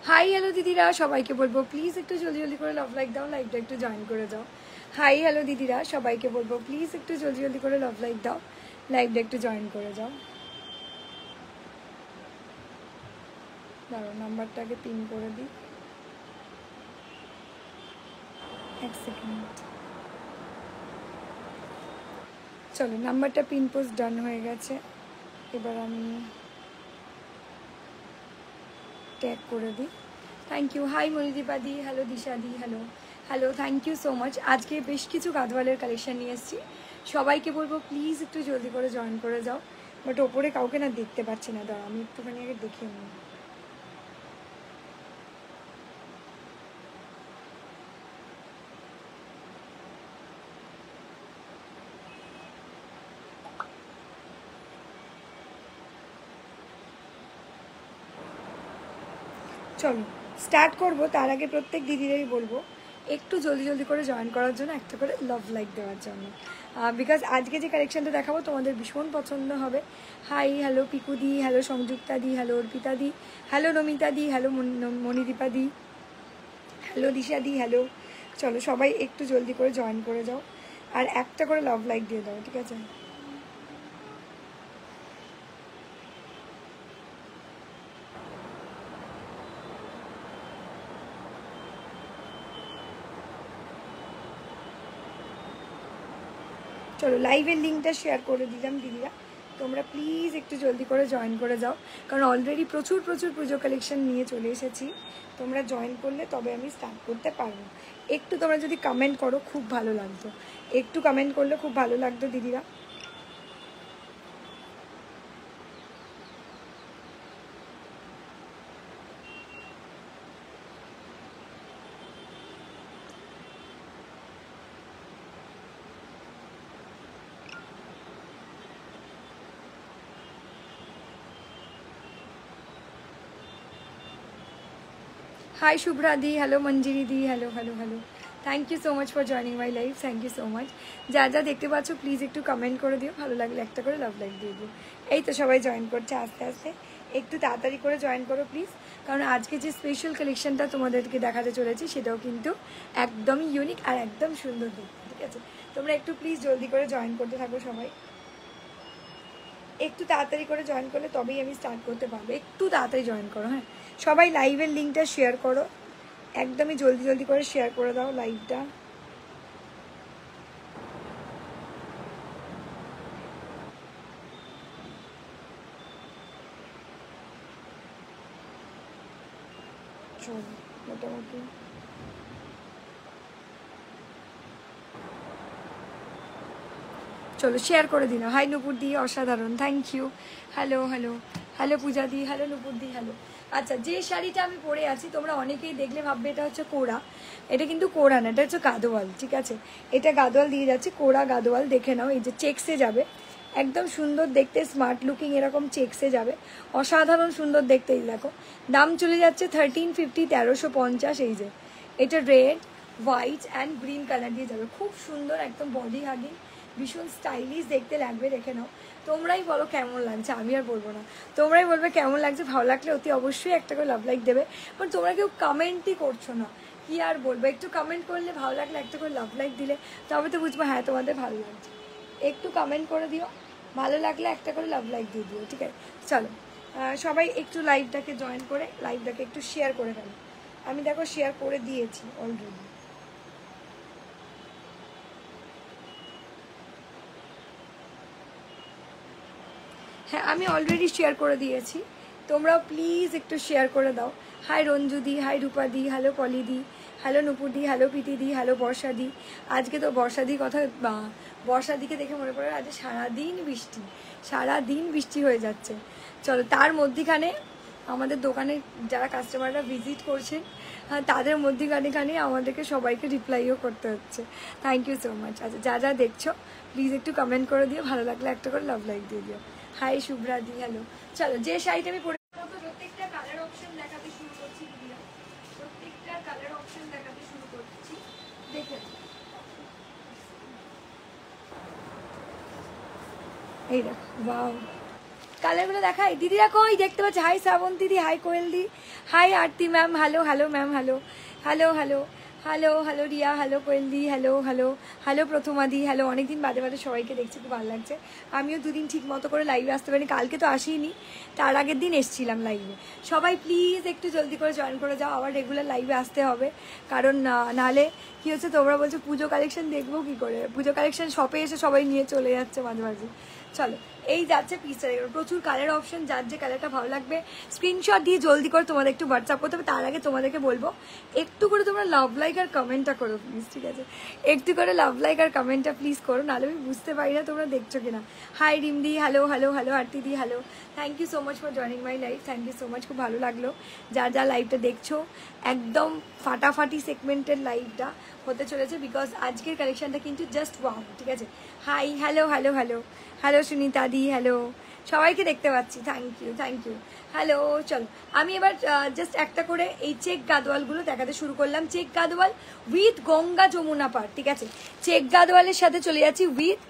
Hi hello দিদিরা, সবাইকে বলবো প্লিজ একটু জলদি জলদি করে লাভ লাইক দাও, লাইভটা একটু জয়েন করে যাও। হাই হ্যালো দিদিরা, সবাইকে বলবো প্লিজ একটু জলদি জলদি করে লাভ লাইক দাও, লাইভটা একটু জয়েন করে যাও। দাঁড়ো, নাম্বারটাকে পিন করে দিই, এক সেকেন্ড। চলো, নাম্বারটা পিন পোস্ট ডান হয়ে গেছে। এবার আমি ট্যাগ করে দিই। Thank you. হাই মনিদীপা দি, হ্যালো দিশা দি, hello hello, thank you so much. আজকে বেশ কিছু গাদওয়ালের কালেকশন নিয়ে এসেছি, সবাইকে বলবো প্লিজ একটু জলদি করে জয়েন করে যাও। বাট ওপরে কাউকে না দেখতে পাচ্ছি না, দাঁড়া আমি একটুখানি আগে দেখে নিই। চলো স্টার্ট করব, তার আগে প্রত্যেক দিদিরাই বলবো একটু জলদি জলদি করে জয়েন করার জন্য, একটা করে লাভ লাইক দেওয়ার জন্য, বিকজ আজকে যে কালেকশনটা দেখাবো তোমাদের ভীষণ পছন্দ হবে। হাই হ্যালো পিকুদি, হ্যালো সংযুক্তা দি, হ্যালো অর্পিতা দি, হ্যালো নমিতা দি, হ্যালো মণিদীপা দি, হ্যালো দিশা দি, হ্যালো। চলো সবাই একটু জলদি করে জয়েন করে যাও, আর একটা করে লাভ লাইক দিয়ে দাও, ঠিক আছে? চলো লাইভের লিঙ্কটা শেয়ার করে দিলাম দিদিরা, তোমরা প্লিজ একটু জলদি করে জয়েন করে যাও, কারণ অলরেডি প্রচুর প্রচুর পুজো কালেকশন নিয়ে চলে এসেছি। তোমরা জয়েন করলে তবে আমি স্টার্ট করতে পারবো। একটু তোমরা যদি কমেন্ট করো খুব ভালো লাগতো, একটু কমেন্ট করলে খুব ভালো লাগতো দিদিরা। Hi Shubhra di, hello Manjiri di, hello hello hello, thank you so much for joining my live, thank you so much. যা যা দেখতে পাচ্ছ প্লিজ একটু কমেন্ট করে দিও, ভালো লাগলে একটা করে লাভ লাইক দিয়ে দিও। এই তো সবাই জয়েন করছে আস্তে আস্তে, একটু তাড়াতাড়ি করে জয়েন করো প্লিজ, কারণ আজকে যে স্পেশাল কালেকশনটা তোমাদেরকে দেখাতে চলেছি সেটাও কিন্তু একদমই ইউনিক আর একদম সুন্দর দেখতে, ঠিক আছে? তোমরা একটু প্লিজ জলদি করে জয়েন করতে থাকো সবাই, একটু তাড়াতাড়ি করে জয়েন করলে তবেই আমি স্টার্ট করতে পারবো। একটু তাড়াতাড়ি জয়েন করো, হ্যাঁ সবাই লাইভের লিঙ্কটা শেয়ার করো, একদমই জলদি জলদি করে শেয়ার করে দাও লাইভটা। মোটামুটি চলো শেয়ার করে দিলাম। হাই নুপুর দি, অসাধারণ, thank you. Hello hello hello Puja দি, হ্যালো নুপুর দি, হ্যালো। আচ্ছা, যে শাড়িটা আমি পরে আছি তোমরা অনেকেই দেখলে ভাববে এটা হচ্ছে কোড়া, এটা কিন্তু কোড়া না, এটা হচ্ছে গাদোয়াল, ঠিক আছে? এটা গাদোয়াল দিয়ে যাচ্ছে, কোড়া গাদোয়াল। দেখে নাও, এই যে চেক্সে যাবে, একদম সুন্দর দেখতে, স্মার্ট লুকিং, এরকম চেক্সে যাবে, অসাধারণ সুন্দর দেখতে। এই দেখো, দাম চলে যাচ্ছে 1350, 1350। এই যে এটা red, white and green colour দিয়ে যাবে, খুব সুন্দর, একদম বডি হাগিং, ভীষণ স্টাইলিশ দেখতে লাগবে। দেখে নাও, তোমরাই বলো কেমন লাগছে, আমি আর বলবো না, তোমরাই বলবে কেমন লাগছে। ভালো লাগলে অতি অবশ্যই একটা করে লাভ লাইক দেবে, বাট তোমরা কেউ কমেন্টই করছো না, কি আর বলবো? একটু কমেন্ট করলে, ভালো লাগলে একটা করে লাভ লাইক দিলে তবে তো বুঝবো হ্যাঁ তোমাদের ভালো লাগছে। একটু কমেন্ট করে দিও, ভালো লাগলে একটা করে লাভ লাইক দিয়ে দিও, ঠিক আছে? চলো সবাই একটু লাইভটাকে জয়েন করে লাইভটাকে একটু শেয়ার করে ফেলো। আমি দেখো শেয়ার করে দিয়েছি অলরেডি। হ্যাঁ আমি অলরেডি শেয়ার করে দিয়েছি, তোমরাও প্লিজ একটু শেয়ার করে দাও। Hi Ranjudi, hi Rupadi, hello Polidi, hello Nupurdi, hello Pritidi, hello Barshadi. আজকে তো বর্ষাদির কথা, বর্ষাদিকে দেখে মনে পড়ে আজকে সারাদিন বৃষ্টি, সারাদিন বৃষ্টি হয়ে যাচ্ছে। চলো, তার মধ্যেখানে আমাদের দোকানে যারা কাস্টমাররা ভিজিট করছেন তাদের মধ্যেখানে আমাদেরকে সবাইকে রিপ্লাইও করতে হচ্ছে, থ্যাংক ইউ সো মাচ। আচ্ছা, যা যা দেখছো প্লিজ একটু কমেন্ট করে দিও, ভালো লাগলে একটা করে লাভ লাইক দিয়ে দিও। High Shubhra di, hello. চলো, যে শাড়িটা আমি পরে প্রত্যেকটা কালার অপশন দেখাতে শুরু করছি দিদিরা, প্রত্যেকটা কালার অপশন দেখাতে শুরু করছি, দেখে এই দেখো, ওয়াও, কালারগুলো দেখাই দিদিরা, কই দেখতে পাচ্ছি? Hi Shrabanti di, hi Koel di, hi Arati ma'am, hello hello ma'am, hello hello hello hello hello Riya, hello Koel di, hello hello hello Prathama di, hello. অনেকদিন বাদে বাদে সবাইকে দেখছি, খুব ভালো লাগছে। আমিও দুদিন ঠিক মতো করে লাইভে আসতে পারিনি, কালকে তো আসিনি, তার আগের দিন এসছিলাম লাইভে। সবাই প্লিজ একটু জলদি করে জয়েন করে যাও, আবার রেগুলার লাইভে আসতে হবে, কারণ নাহলে কী হচ্ছে, তোমরা বলছো পুজো কালেকশন দেখবো কী করে? পুজো কালেকশন শপে এসে সবাই নিয়ে চলে যাচ্ছে মাঝে মাঝে। চলো, এই যাচ্ছে পিসটা, প্রচুর কালার অপশন, যার যে কালারটা ভালো লাগবে স্ক্রিনশট দিয়ে জলদি করে তোমাদের একটু হোয়াটসঅ্যাপ করতে হবে। তার আগে তোমাদেরকে বলবো একটু করে তোমরা লাভ লাইক আর কমেন্টটা করো প্লিজ, ঠিক আছে? একটু করে লাভ লাইক আর কমেন্টটা প্লিজ করো, নাহলে আমি বুঝতে পারি না তোমরা দেখছো কিনা। Hi Rimdi, hello hello hello Arati di, hello. Thank you so much for joining my live, thank you so much, খুব ভালো লাগলো যার যা লাইভটা দেখছো। একদম ফাটাফাটি সেগমেন্টের লাইভটা হতে চলেছে, বিকজ আজকের কালেকশনটা কিন্তু জাস্ট ওয়াও, ঠিক আছে? Hi hello hello hello hello Sunita di, hello, সবাইকে দেখতে পাচ্ছি, thank you thank you, hello. চলো, আমি এবার জাস্ট একটা করে এই চেক গাদোয়ালগুলো দেখাতে শুরু করলাম। চেক গাদোয়াল উইথ গঙ্গা যমুনা পাড়, ঠিক আছে? চেক গাদোয়ালের সাথে চলে যাচ্ছি উইথ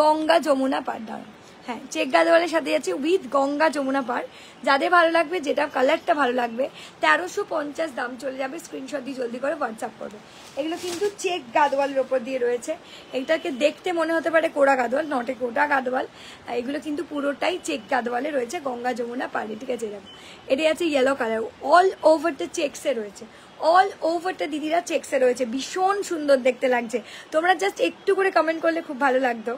গঙ্গা যমুনা পাড়, দাঁড়ান, হ্যাঁ, চেক গাদোয়ালের সাথে যাচ্ছি উইথ গঙ্গা যমুনা পাড়। যাদের ভালো লাগবে, যেটা কালারটা ভালো লাগবে, 1350 দাম চলে যাবে, স্ক্রিনশট দিয়ে জলদি করে হোয়াটসঅ্যাপ করবে। এগুলো কিন্তু চেক গাদোয়ালের ওপর দিয়ে রয়েছে, এটাকে দেখতে মনে হতে পারে কোড়া গাদোয়াল, নটে কোটা গাদোয়াল, এগুলো কিন্তু পুরোটাই চেক গাদোয়ালে রয়েছে গঙ্গা যমুনা পাড়ে, ঠিক আছে? এরকম এটা আছে ইয়েলো কালার, অল ওভারটা চেক্সে রয়েছে, অল ওভারটা দিদিরা চেক্সে রয়েছে, ভীষণ সুন্দর দেখতে লাগছে। তোমরা জাস্ট একটু করে কমেন্ট করলে খুব ভালো লাগতো,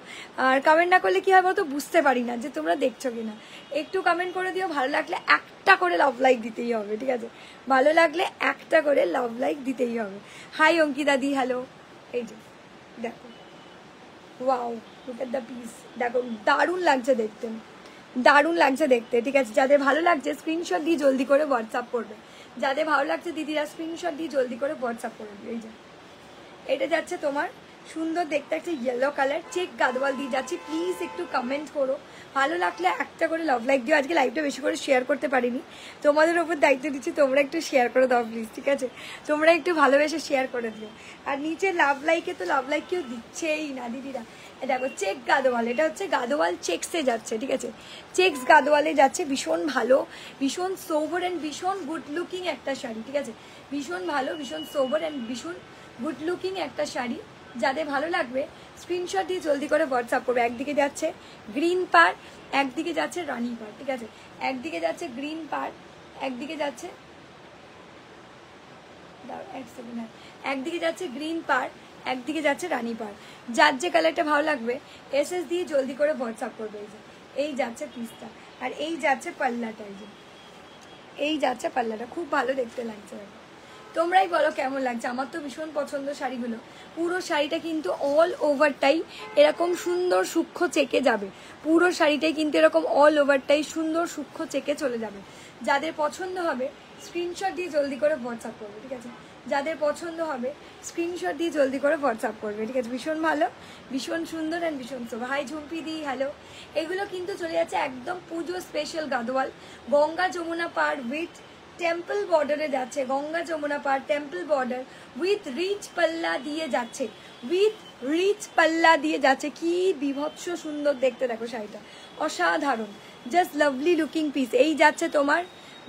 আর কমেন্ট না করলে কি হবে তো বুঝতে পারি না যে তোমরা দেখছো কিনা। একটু কমেন্ট করে দিও, ভালো লাগলে একটা করে লাভ লাইক দিতেই হবে, ঠিক আছে? ভালো লাগলে একটা করে লাভ লাইক দিতেই হবে। হাই অঙ্কিতা দি, হ্যালো। এই যে দেখো, wow, look at the piece, দেখো দারুণ লাগছে দেখতে, দারুণ লাগছে দেখতে, ঠিক আছে? যাদের ভালো লাগছে স্ক্রিনশট দিয়ে জলদি করে হোয়াটসঅ্যাপ করবে, যাদের ভালো লাগছে দিদিরা স্ক্রিনশট দিয়ে জলদি করে হোয়াটসঅ্যাপ করবে। এই যে এটা যাচ্ছে তোমার সুন্দর দেখতে একটা ইয়েলো কালার চেক গাদওয়াল দিয়ে যাচ্ছি, প্লিজ একটু কমেন্ট করো, ভালো লাগলে একটা করে লাভ লাইক দিও। আজকে লাইভটা বেশি করে শেয়ার করতে পারিনি, তোমাদের ওপর দায়িত্ব দিচ্ছি, তোমরা একটু শেয়ার করে দাও প্লিজ, ঠিক আছে? তোমরা একটু ভালোবেসে শেয়ার করে দিও। আর নিচে লাভ লাইকে তো লাভ লাইক কেউ দিচ্ছেই না দিদিরা। দেখো চেক গাদোয়াল, এটা হচ্ছে গাদোয়াল চেক্সে যাচ্ছে, ঠিক আছে? চেক্স গাদোয়ালে যাচ্ছে, ভীষণ ভালো, ভীষণ সোবার অ্যান্ড ভীষণ গুড লুকিং একটা শাড়ি, ঠিক আছে? ভীষণ ভালো, ভীষণ সোবার অ্যান্ড ভীষণ গুড লুকিং একটা শাড়ি। যাদের ভালো লাগবে স্ক্রিনশট দিয়ে জলদি করে হোয়াটসঅ্যাপ করবে। একদিকে যাচ্ছে গ্রিন পাড়, একদিকে যাচ্ছে রানী পাড়, ঠিক আছে? একদিকে যাচ্ছে গ্রিন পাড়, একদিকে যাচ্ছে, একদিকে যাচ্ছে গ্রিন পাড়, একদিকে যাচ্ছে রানী পাড়। যার যে কালারটা ভালো লাগবে এসএস দিয়ে জলদি করে হোয়াটসঅ্যাপ করবে। এই যে এই যাচ্ছে পিসটা, আর এই যাচ্ছে পাল্লাটা, এই যে এই যাচ্ছে পাল্লাটা, খুব ভালো দেখতে লাগছে। তোমরাই বলো কেমন লাগছে, আমার তো ভীষণ পছন্দ শাড়িগুলো। পুরো শাড়িটা কিন্তু অল ওভারটাই এরকম সুন্দর সূক্ষ্ম চেকে যাবে, পুরো শাড়িটাই কিন্তু এরকম অল ওভারটাই সুন্দর সূক্ষ্ম চেকে চলে যাবে। যাদের পছন্দ হবে স্ক্রিনশট দিয়ে জলদি করে হোয়াটসঅ্যাপ করবে, ঠিক আছে? যাদের পছন্দ হবে স্ক্রিনশট দিয়ে জলদি করে হোয়াটসঅ্যাপ করবে, ঠিক আছে? ভীষণ ভালো, ভীষণ সুন্দর অ্যান্ড ভীষণ সুন্দর। হাই ঝুম্পি দি, হ্যালো। এগুলো কিন্তু চলে যাচ্ছে একদম পুজো স্পেশাল গাদোয়াল গঙ্গা যমুনা পাড় উইথ টেম্পল বর্ডারে যাচ্ছে, গঙ্গা যমুনা পাড় টেম্পল বর্ডার উইথ রিচ পাল্লা দিয়ে যাচ্ছে, উইথ রিচ পাল্লা দিয়ে যাচ্ছে। কি বিভৎস সুন্দর দেখতে, দেখো শাড়িটা অসাধারণ, জাস্ট লাভলি লুকিং পিস। এই যাচ্ছে তোমার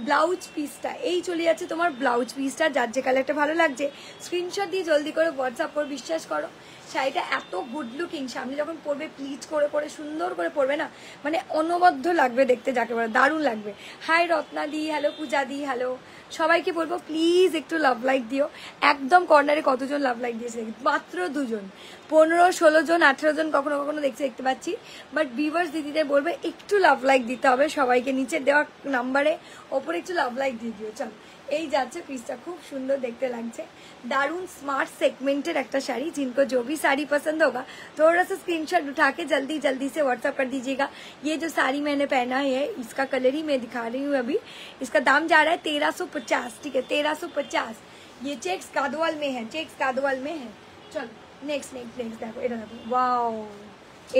ব্লাউজ পিসটা, এই চলে যাচ্ছে তোমার ব্লাউজ পিসটা। যার যে কালারটা ভালো লাগছে স্ক্রিনশট দিয়ে জলদি করে হোয়াটসঅ্যাপ করে। বিশ্বাস করো শাড়িটা এত গুড লুকিং, সামনে যখন পরবে প্লিজ করে করে সুন্দর করে পরবে না, মানে অনবদ্য লাগবে দেখতে, যাকে বলে দারুণ লাগবে। হাই রত্না দি, হ্যালো পূজা দি, হ্যালো। সবাইকে বলবো প্লিজ একটু লাভ লাইক দিও। একদম কর্নারে কতজন লাভ লাইক দিয়েছে? মাত্র 2 জন, 15, 16 জন, 18 জন কখনো কখনো দেখতে পাচ্ছি। বাট ভিউয়ার্স দিদিদের বলবে একটু লাভ লাইক দিতে হবে সবাইকে, নিচে দেওয়া নাম্বারে ওপরে একটু লাভ লাইক দিয়ে দিও। চল, এই যাচ্ছে পিসটা, খুব সুন্দর দেখতে লাগছে, दारुण स्मार्ट सेगमेंटेड एक शाड़ी। जिनको जो भी साड़ी पसंद होगा थोड़ा सा स्क्रीनशॉट उठा के जल्दी जल्दी से व्हाट्सअप कर दीजिएगा। ये जो साड़ी मैंने पहना है इसका कलर ही मैं दिखा रही हूँ अभी। इसका दाम जा रहा है 1350, ठीक है 1350। ये चेक्स गादोवाल में है, चेक्स गादोवाल में है। चलो नेक्स्ट नेक्स्ट नेक्स्ट देखो, এটা দেখো, ওয়াও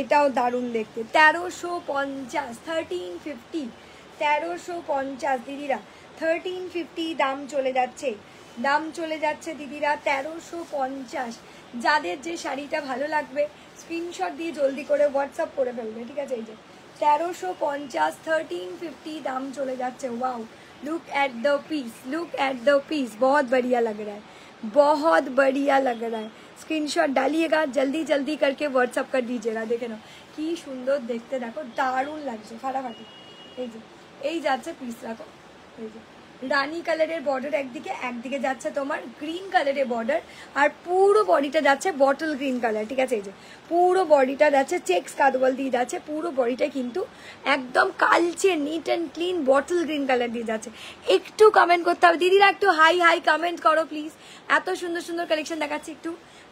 এটাও দারুণ দেখতে। 1350, 1350, 1350 দিদিরা, 1350 দাম চলে যাচ্ছে, দাম চলে যাচ্ছে দিদিরা 1350। যাদের যে শাড়িটা ভালো লাগবে স্ক্রিনশট দিয়ে জলদি করে হোয়াটসঅ্যাপ করে ফেলবে, ঠিক আছে। এই যে 1350, 1350 दाम चले जाच्छे। Wow, look at the piece, look at the piece, बहुत बढ़िया लग रहा है, बहुत बढ़िया लग रहा है। स्क्रीनशॉट डालिएगा, जल्दी जल्दी करके व्हाट्सअप कर दीजिएगा। देखे ना কি সুন্দর দেখতে, দেখো দারুণ লাগছে, ফাটাফাটি। এই যে এই যাচ্ছে পিস, রাখো। এই যে রানী কালারের বর্ডার একদিকে, একদিকে যাচ্ছে তোমার গ্রিন কালারের বর্ডার, আর পুরো বডিটা যাচ্ছে বটল গ্রিন কালার, ঠিক আছে। এই যে পুরো বডিটা যাচ্ছে চেক্স কাদওয়াল দিয়ে যাচ্ছে, পুরো বডিটা কিন্তু একদম কালচে neat and clean bottle green colour দিয়ে যাচ্ছে। একটু কমেন্ট করতে হবে দিদিরা, একটু হাই হাই কমেন্ট করো প্লিজ। এত সুন্দর সুন্দর কালেকশন দেখাচ্ছি, একটু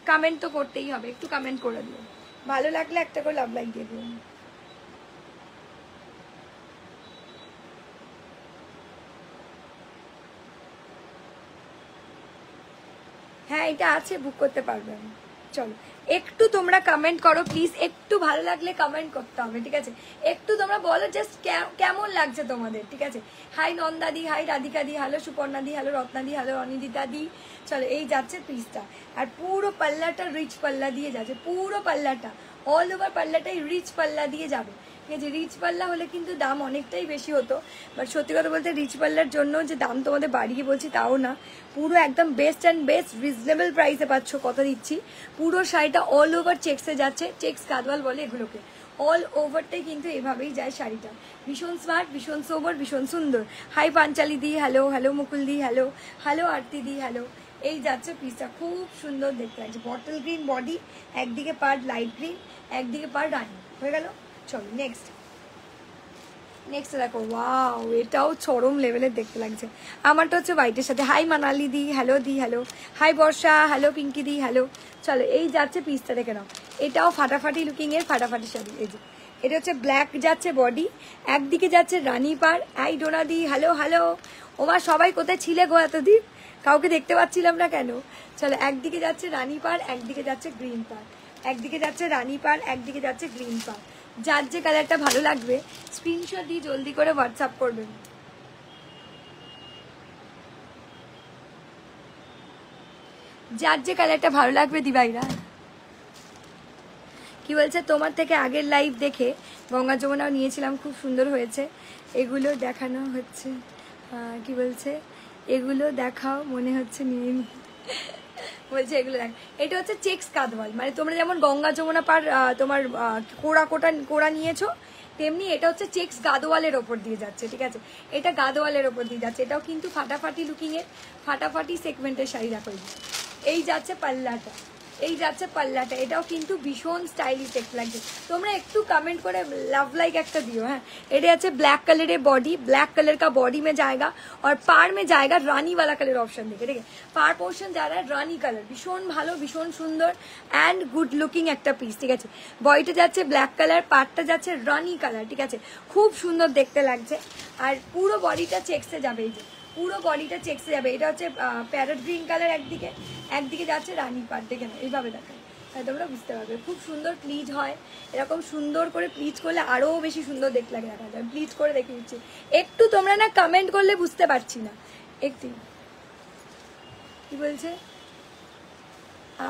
কমেন্ট তো করতেই হবে, একটু কমেন্ট করে দিও। ভালো লাগলে একটা করে লাভ লাইক দিয়ে দিও। হ্যাঁ এটা আছে, বুক করতে পারবেন। চলো একটু তোমরা কমেন্ট করো প্লিজ, একটু ভালো লাগলে কমেন্ট করতে হবে, ঠিক আছে। একটু তোমরা বলো জাস্ট কেমন লাগছে তোমাদের, ঠিক আছে। হাই নন্দাদি, হাই রাধিকা দি, হ্যালো সুপর্ণা দি, হ্যালো রত্না দি, হ্যালো অনিদিতা দি। চলো এই যাচ্ছে পিসটা, আর পুরো পাল্লাটা রিচ পাল্লা দিয়ে যাচ্ছে, পুরো পাল্লাটা অল ওভার পাল্লাটাই রিচ পাল্লা দিয়ে যাবে, ঠিক আছে। রিচ পাল্লা হলে কিন্তু দাম অনেকটাই বেশি হতো, বাট সত্যি কথা বলতে রিচ পাল্লার জন্য যে দাম তোমাদের বাড়িয়ে বলছি তাও না, পুরো একদম বেস্ট অ্যান্ড বেস্ট রিজনেবল প্রাইসে পাচ্ছ, কথা দিচ্ছি। পুরো শাড়িটা অল ওভার চেক্সে যাচ্ছে, চেক্স কাদওয়াল বলে এগুলোকে, অল ওভারটাই কিন্তু এভাবেই যায় শাড়িটা। ভীষণ স্মার্ট, ভীষণ সোবার, ভীষণ সুন্দর। হাই পাঞ্চালি দি, হ্যালো হ্যালো মুকুল দি, hello hello Arati di, hello. এই যাচ্ছে পিসটা, খুব সুন্দর দেখতে লাগছে, বটল গ্রিন বডি, একদিকে পার্ট লাইট গ্রিন, একদিকে পার্ট রানি, হয়ে গেল। চলো নেক্সট নেক্সট দেখো, ওয়াও এটাও চরম লেভেলের দেখতে লাগছে। আমারটা হচ্ছে হোয়াইটের সাথে। হাই মানালি দি, হ্যালো দি, হ্যালো। হাই বর্ষা, হ্যালো পিঙ্কি দি, হ্যালো। চলো এই যাচ্ছে পিসটা, দেখে নাও, এটাও ফাটাফাটি লুকিং এর ফাটাফাটি শাড়ি। এই যে এটা হচ্ছে ব্ল্যাক যাচ্ছে বডি, একদিকে যাচ্ছে রানী পার। Hi Dona di, hello hello. ওমা সবাই কোথায় ছিলে গো এতদিন, কাউকে দেখতে পাচ্ছিলাম না কেন। চলো একদিকে যাচ্ছে রানী পার, একদিকে যাচ্ছে গ্রিন পার, একদিকে যাচ্ছে রানী পার, একদিকে যাচ্ছে গ্রিন পার। যার যে কালারটা ভালো লাগবে স্ক্রিনশট দিয়ে জলদি করে হোয়াটসঅ্যাপ করবেন। যার যে কালারটা ভালো লাগবে দিবাইরা। কি বলছে, তোমার থেকে আগের লাইভ দেখে গঙ্গা যমুনাও নিয়েছিলাম, খুব সুন্দর হয়েছে। এগুলো দেখানো হচ্ছে, কি বলছে, এগুলো দেখাও মনে হচ্ছে নিয়ে বলছে এগুলো দেখ। এটা হচ্ছে চেক্স কাদওয়াল, মানে তোমরা যেমন গঙ্গা যমুনা পার তোমার কোড়া নিয়েছো, তেমনি এটা হচ্ছে চেক্স গাদোয়ালের ওপর দিয়ে যাচ্ছে, ঠিক আছে। এটা গাদোয়ালের ওপর দিয়ে যাচ্ছে, এটাও কিন্তু ফাটাফাটি লুকিং এর ফাটাফাটি সেগমেন্টের শাড়ি। দেখো এই যাচ্ছে পাল্লাটা, এই যাচ্ছে পাল্লাটা, এটাও কিন্তু ভীষণ স্টাইলিশ দেখতে লাগছে। তোমরা একটু कमेंट করে লাভ लाइक একটা দিও। হ্যাঁ এটা আছে ব্ল্যাক কালারের বডি, ब्लैक कलर का बॉडी में जाएगा और पार में जाएगा रानी वाला कलर ऑप्शन देखে, ঠিক আছে। পার পোর্শন যা রা রানী কালার, ভীষণ ভালো, ভীষণ সুন্দর অ্যান্ড গুড লুকিং একটা পিস, ঠিক আছে। বডিটা যাচ্ছে ব্ল্যাক কালার, পার্টটা যাচ্ছে রানী কালার, ঠিক আছে। খুব সুন্দর দেখতে লাগছে, আর পুরো বডিটা চেক্সে যাবে। এই যে পুরো বডিটা চেক্সে যাবে। এটা হচ্ছে প্যারট গ্রিন কালার, একদিকে একদিকে যাচ্ছে রানী পাট, দেখে না এইভাবে দেখায়, তোমরা বুঝতে পারবে। খুব সুন্দর প্লিজ হয়, এরকম সুন্দর করে প্লিজ করলে আরো বেশি সুন্দর দেখতে লাগে। দেখা যায় প্লিজ করে দেখে দিচ্ছি, একটু তোমরা না কমেন্ট করলে বুঝতে পারছি না। একটু কি বলছে,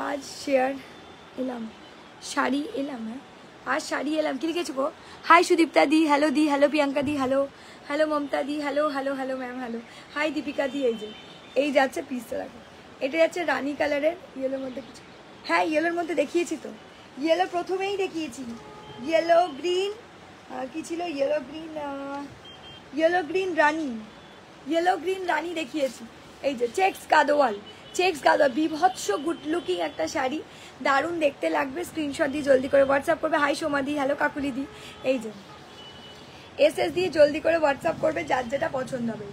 আজ শেয়ার এলাম, শাড়ি এলাম, হ্যাঁ आज শাড়ি এলাম, কি লিখেছো গো। Hi Sudipta di, hello di, hello Priyanka di, hello hello Mamata di, hello hello hello ma'am, hello. Hi Deepika di. এই যে এই যাচ্ছে পিসটা, দেখো এটা যাচ্ছে রানী কালারের, ইয়েলোর মধ্যে কিছু, হ্যাঁ ইয়েলোর মধ্যে দেখিয়েছি তো, ইয়েলো প্রথমেই দেখিয়েছি, ইয়েলো গ্রিন, কি ছিল, ইয়েলো গ্রিন, ইয়েলো গ্রিন রানী, ইয়েলো গ্রিন রানী দেখিয়েছি। এই যে চেক্স গাদোয়াল, চেক্স গাদোয়াল, বিভৎস গুড লুকিং একটা শাড়ি, দারুণ দেখতে লাগবে। স্ক্রিনশট দিয়ে জলদি করে হোয়াটসঅ্যাপ করবে। হাই সোমা দি, হ্যালো কাকুলি দি। এই যে এসএস দিয়ে জলদি করে হোয়াটসঅ্যাপ করবে যার যেটা পছন্দ হবে।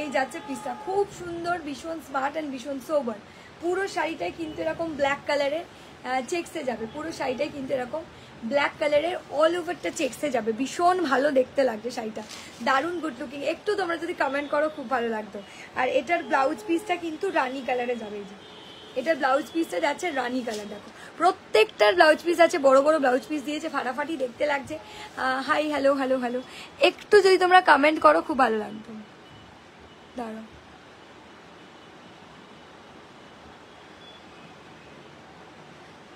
এই যাচ্ছে পিসটা, খুব সুন্দর, ভীষণ স্মার্ট অ্যান্ড ভীষণ সোবার। পুরো শাড়িটাই কিন্তু এরকম ব্ল্যাক কালারের চেক্সে যাবে, পুরো শাড়িটাই কিন্তু এরকম ব্ল্যাক কালারের অল ওভারটা চেক্সে যাবে, ভীষণ ভালো দেখতে লাগবে শাড়িটা, দারুণ গুড লুকিং। একটু তোমরা যদি কমেন্ট করো খুব ভালো লাগতো। আর এটার ব্লাউজ পিসটা কিন্তু রানী কালারে যাবে। এই যে এটার ব্লাউজ পিসটা যাচ্ছে রানী কালার, দেখো প্রত্যেকটার ব্লাউজ পিস আছে, বড় বড় ব্লাউজ পিস দিয়েছে, ফাটাফাটি দেখতে লাগছে। হাই হ্যালো হ্যালো হ্যালো, একটু যদি তোমরা কমেন্ট করো খুব ভালো লাগতো। দাঁড়াও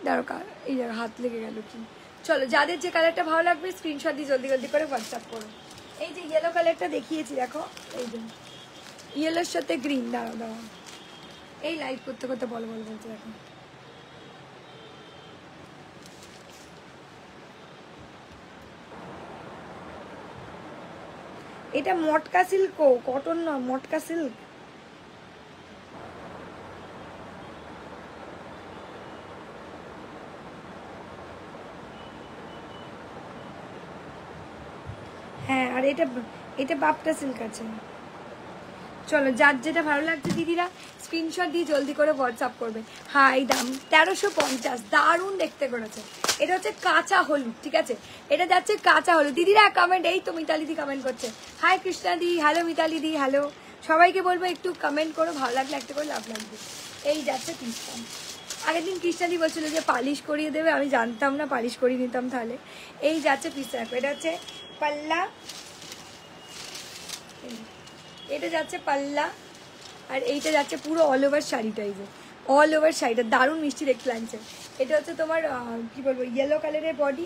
দাঁড়াও, এই জায়গা হাত লেগে গেল কি, চলো যাদের যে কালারটা ভালো লাগবে স্ক্রিনশট দিয়ে জলদি জলদি করে হোয়াটসঅ্যাপ করো। এই যে ইয়েলো কালারটা দেখিয়েছি দেখো, এই যে ইয়েলোর সাথে গ্রিন, দাঁড়াও দাঁড়াও, এই লাইট করতে করতে বলো বলো বলতে দেখো। এটা মটকা সিল্ক, কটন না, মটকা সিল্ক। হ্যাঁ, আর এটা এটা বাপটা সিল্ক আছে। চলো যার যেটা ভালো লাগছে দিদিরা স্ক্রিনশট দিয়ে জলদি করে হোয়াটসঅ্যাপ করবে। হাই দাম 1350, দারুণ দেখতে করেছে। এটা হচ্ছে কাঁচা হলুদ, ঠিক আছে, এটা যাচ্ছে কাঁচা হলুদ। দিদিরা কমেন্ট, এই তো মিতালি দি কমেন্ট করছে, হাই কৃষ্ণা দি, হ্যালো মিতালি দি, হ্যালো। সবাইকে বলবো একটু কমেন্ট করো, ভালো লাগলে একটা করে লাভ লাগবে। এই যাচ্ছে পিসটা। আগের দিন কৃষ্ণাদি বলছিল যে পালিশ করিয়ে দেবে, আমি জানতাম না, পালিশ করিয়ে নিতাম তাহলে। এই যাচ্ছে পিসটা, এটা হচ্ছে পাল্লা, এটা যাচ্ছে পাল্লা, আর এইটা যাচ্ছে পুরো অল ওভার শাড়িটা। এই যে অল ওভার শাড়িটা দারুণ মিষ্টি দেখতে লাগছে। এটা হচ্ছে তোমার কি বলবো, ইয়েলো কালারের বডি,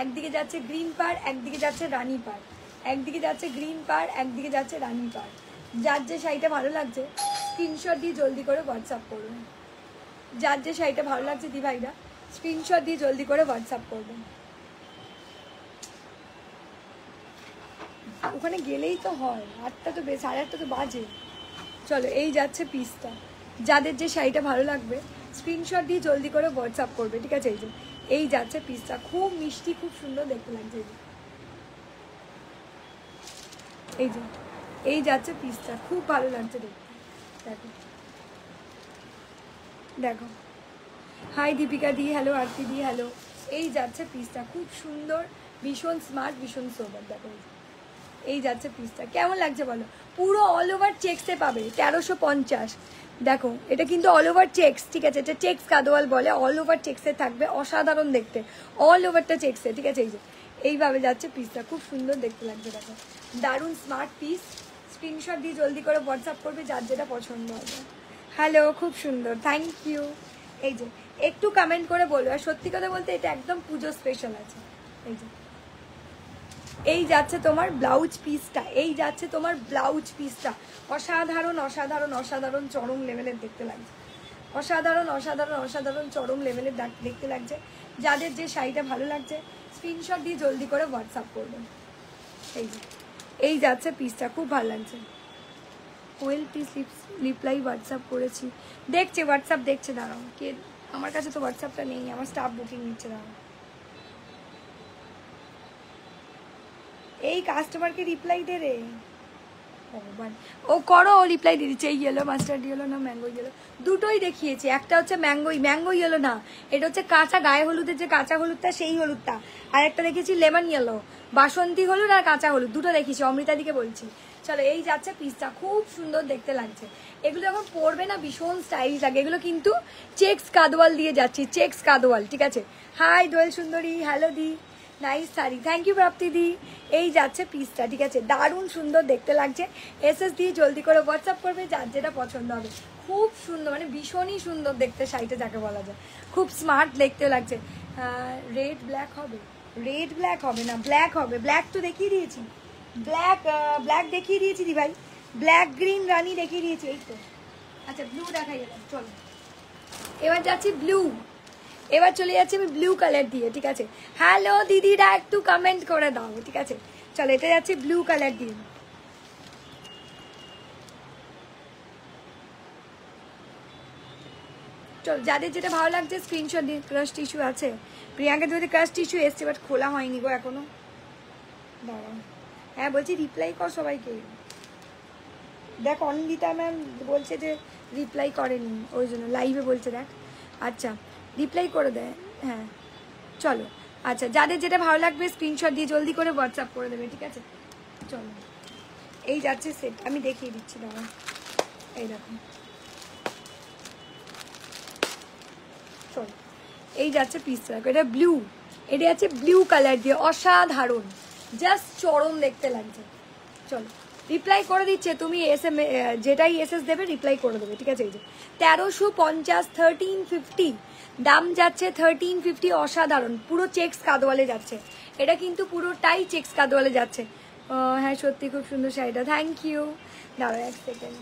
একদিকে যাচ্ছে গ্রিন পাড়, একদিকে যাচ্ছে রানী পাড়, একদিকে যাচ্ছে গ্রিন পাড়, একদিকে যাচ্ছে রানী পাড়। যার যে শাড়িটা ভালো লাগছে স্ক্রিনশট দিয়ে জলদি করে হোয়াটসঅ্যাপ করবেন। যার যে শাড়িটা ভালো লাগছে দি ভাইরা স্ক্রিনশট দিয়ে জলদি করে হোয়াটসঅ্যাপ করবেন। ওখানে গেলেই তো হয়, 8টা তো 8:30 তো বাজে। চলো এই যাচ্ছে পিসটা, যাদের যে শাড়িটা ভালো লাগবে স্ক্রিনশট দিয়ে জলদি করে হোয়াটসঅ্যাপ করবে, ঠিক আছে। এই যে এই যাচ্ছে পিসটা, খুব মিষ্টি, খুব সুন্দর দেখতে লাগছে। এই যে এই যাচ্ছে পিসটা, খুব ভালো লাগছে দেখতে। দেখো দেখো, হাই দীপিকা দি, হ্যালো আরতি দি, হ্যালো। এই যাচ্ছে পিসটা, খুব সুন্দর, ভীষণ স্মার্ট, ভীষণ সোবার। দেখো এই যাচ্ছে পিসটা, কেমন লাগছে বলো। পুরো অল ওভার চেক্সে পাবে 1350। দেখো এটা কিন্তু অল ওভার চেক্স, ঠিক আছে, এটা চেক্স কাদোয়াল বলে, অল ওভার চেক্সে থাকবে, অসাধারণ দেখতে, অল ওভারটা চেক্সে, ঠিক আছে। এই যে এইভাবে যাচ্ছে পিসটা, খুব সুন্দর দেখতে লাগবে। দেখো দারুণ স্মার্ট পিস, স্ক্রিনশট দিয়ে জলদি করে হোয়াটসঅ্যাপ করবে যার যেটা পছন্দ হবে। হ্যালো, খুব সুন্দর, থ্যাংক ইউ। এই যে একটু কমেন্ট করে বলবো, আর সত্যি কথা বলতে এটা একদম পুজো স্পেশাল আছে। এই যে এই যাচ্ছে তোমার ব্লাউজ পিসটা, এই যাচ্ছে তোমার ব্লাউজ পিসটা, অসাধারণ অসাধারণ অসাধারণ চরম লেভেলের দেখতে লাগছে, অসাধারণ অসাধারণ অসাধারণ চরম লেভেলের দেখতে লাগছে। যাদের যে শাড়িটা ভালো লাগছে স্ক্রিনশট দিয়ে জলদি করে হোয়াটসঅ্যাপ করবেন। এই যে এই যাচ্ছে পিসটা, খুব ভালো লাগছে। কোয়েল পিস রিপ্লাই হোয়াটসঅ্যাপ করেছি, দেখছে হোয়াটসঅ্যাপ দেখছে, দাঁড়াও কে, আমার কাছে তো হোয়াটসঅ্যাপটা নেই, আমার স্টাফ বুকিং নিচ্ছে, দাঁড়াও। এই কাস্টমারকে রিপ্লাই দে রে ভগবান, ও করো, ও রিপ্লাই দিয়ে দিচ্ছে। এই ইয়েলো মাস্টার্ড ইয়েলো না ম্যাঙ্গো ইয়েলো, দুটোই দেখিয়েছি। একটা হচ্ছে ম্যাঙ্গো ইয়েলো না, এটা হচ্ছে কাঁচা গায়ে হলুদের যে কাঁচা হলুদটা সেই হলুদটা, আর একটা দেখেছি লেমন ইয়েলো, বাসন্তী হলুদ আর কাঁচা হলুদ, দুটো দেখিয়েছি, অমৃতাদিকে বলছি। চলো এই যাচ্ছে পিসটা, খুব সুন্দর দেখতে লাগছে। এগুলো যখন পরবে না ভীষণ স্টাইলিশ লাগে। এগুলো কিন্তু চেক্স কাদওয়াল দিয়ে যাচ্ছি, চেক্স কাদওয়াল, ঠিক আছে। হাই দোয়েল সুন্দরী, hello di, nice sari, thank you Prapti di. এই যাচ্ছে পিসটা, ঠিক আছে, দারুণ সুন্দর দেখতে লাগছে। এসএস দিয়ে জলদি করে হোয়াটসঅ্যাপ করবে যার যেটা পছন্দ হবে। খুব সুন্দর, মানে ভীষণই সুন্দর দেখতে শাড়িটা যাকে বলা যায়, খুব স্মার্ট দেখতে লাগছে। রেড ব্ল্যাক হবে, রেড ব্ল্যাক হবে না, ব্ল্যাক হবে, ব্ল্যাক তো দেখিয়ে দিয়েছি, ব্ল্যাক দেখিয়ে দিয়েছি দি ভাই, ব্ল্যাক গ্রিন রানি দেখিয়ে দিয়েছি। এই তো আচ্ছা ব্লু দেখাই গেলাম, চলো এবার যাচ্ছি ব্লু, এবার চলে যাচ্ছি আমি ব্লু কালার দিয়ে, ঠিক আছে। হ্যালো দিদিরা একটু কমেন্ট করে দাও, ঠিক আছে। চলো এটা যাচ্ছে ব্লু কালার দিয়ে। চল যাদের যেটা ভালো লাগছে স্ক্রিনশট দিয়ে। ক্রাশ টিস্যু আছে, প্রিয়াঙ্কা যদি ক্রাশ টিস্যু এসছে বাট খোলা হয়নি গো এখনো, দাঁড়াও। হ্যাঁ বলছি রিপ্লাই কর সবাইকে। দেখ অনিন্দিতা ম্যাম বলছে যে রিপ্লাই করেনি, ওই জন্য লাইভে বলছে, দেখ। আচ্ছা রিপ্লাই করে দেয়, হ্যাঁ চলো। আচ্ছা যাদের যেটা ভালো লাগবে স্ক্রিনশট দিয়ে জলদি করে হোয়াটসঅ্যাপ করে দেবে, ঠিক আছে। চলো এই যাচ্ছে সেট, আমি দেখিয়ে দিচ্ছি, দাঁড়া। এই দেখো, চলো এই যাচ্ছে পিসটা, দেখো এটা ব্লু, এটা যাচ্ছে ব্লু কালার দিয়ে, অসাধারণ, জাস্ট চরম দেখতে লাগছে। চলো রিপ্লাই করে দিচ্ছে, তুমি যেটাই এসএস দেবে রিপ্লাই করে দেবে, ঠিক আছে। এই যে 1350, 1350 দাম যাচ্ছে, 1350, অসাধারণ, পুরো চেক্স কাদওয়ালে যাচ্ছে, এটা কিন্তু পুরোটাই চেক্স কাদওয়ালে যাচ্ছে। হ্যাঁ সত্যি খুব সুন্দর শাড়িটা, থ্যাংক ইউ। দাঁড়াও এক সেকেন্ড,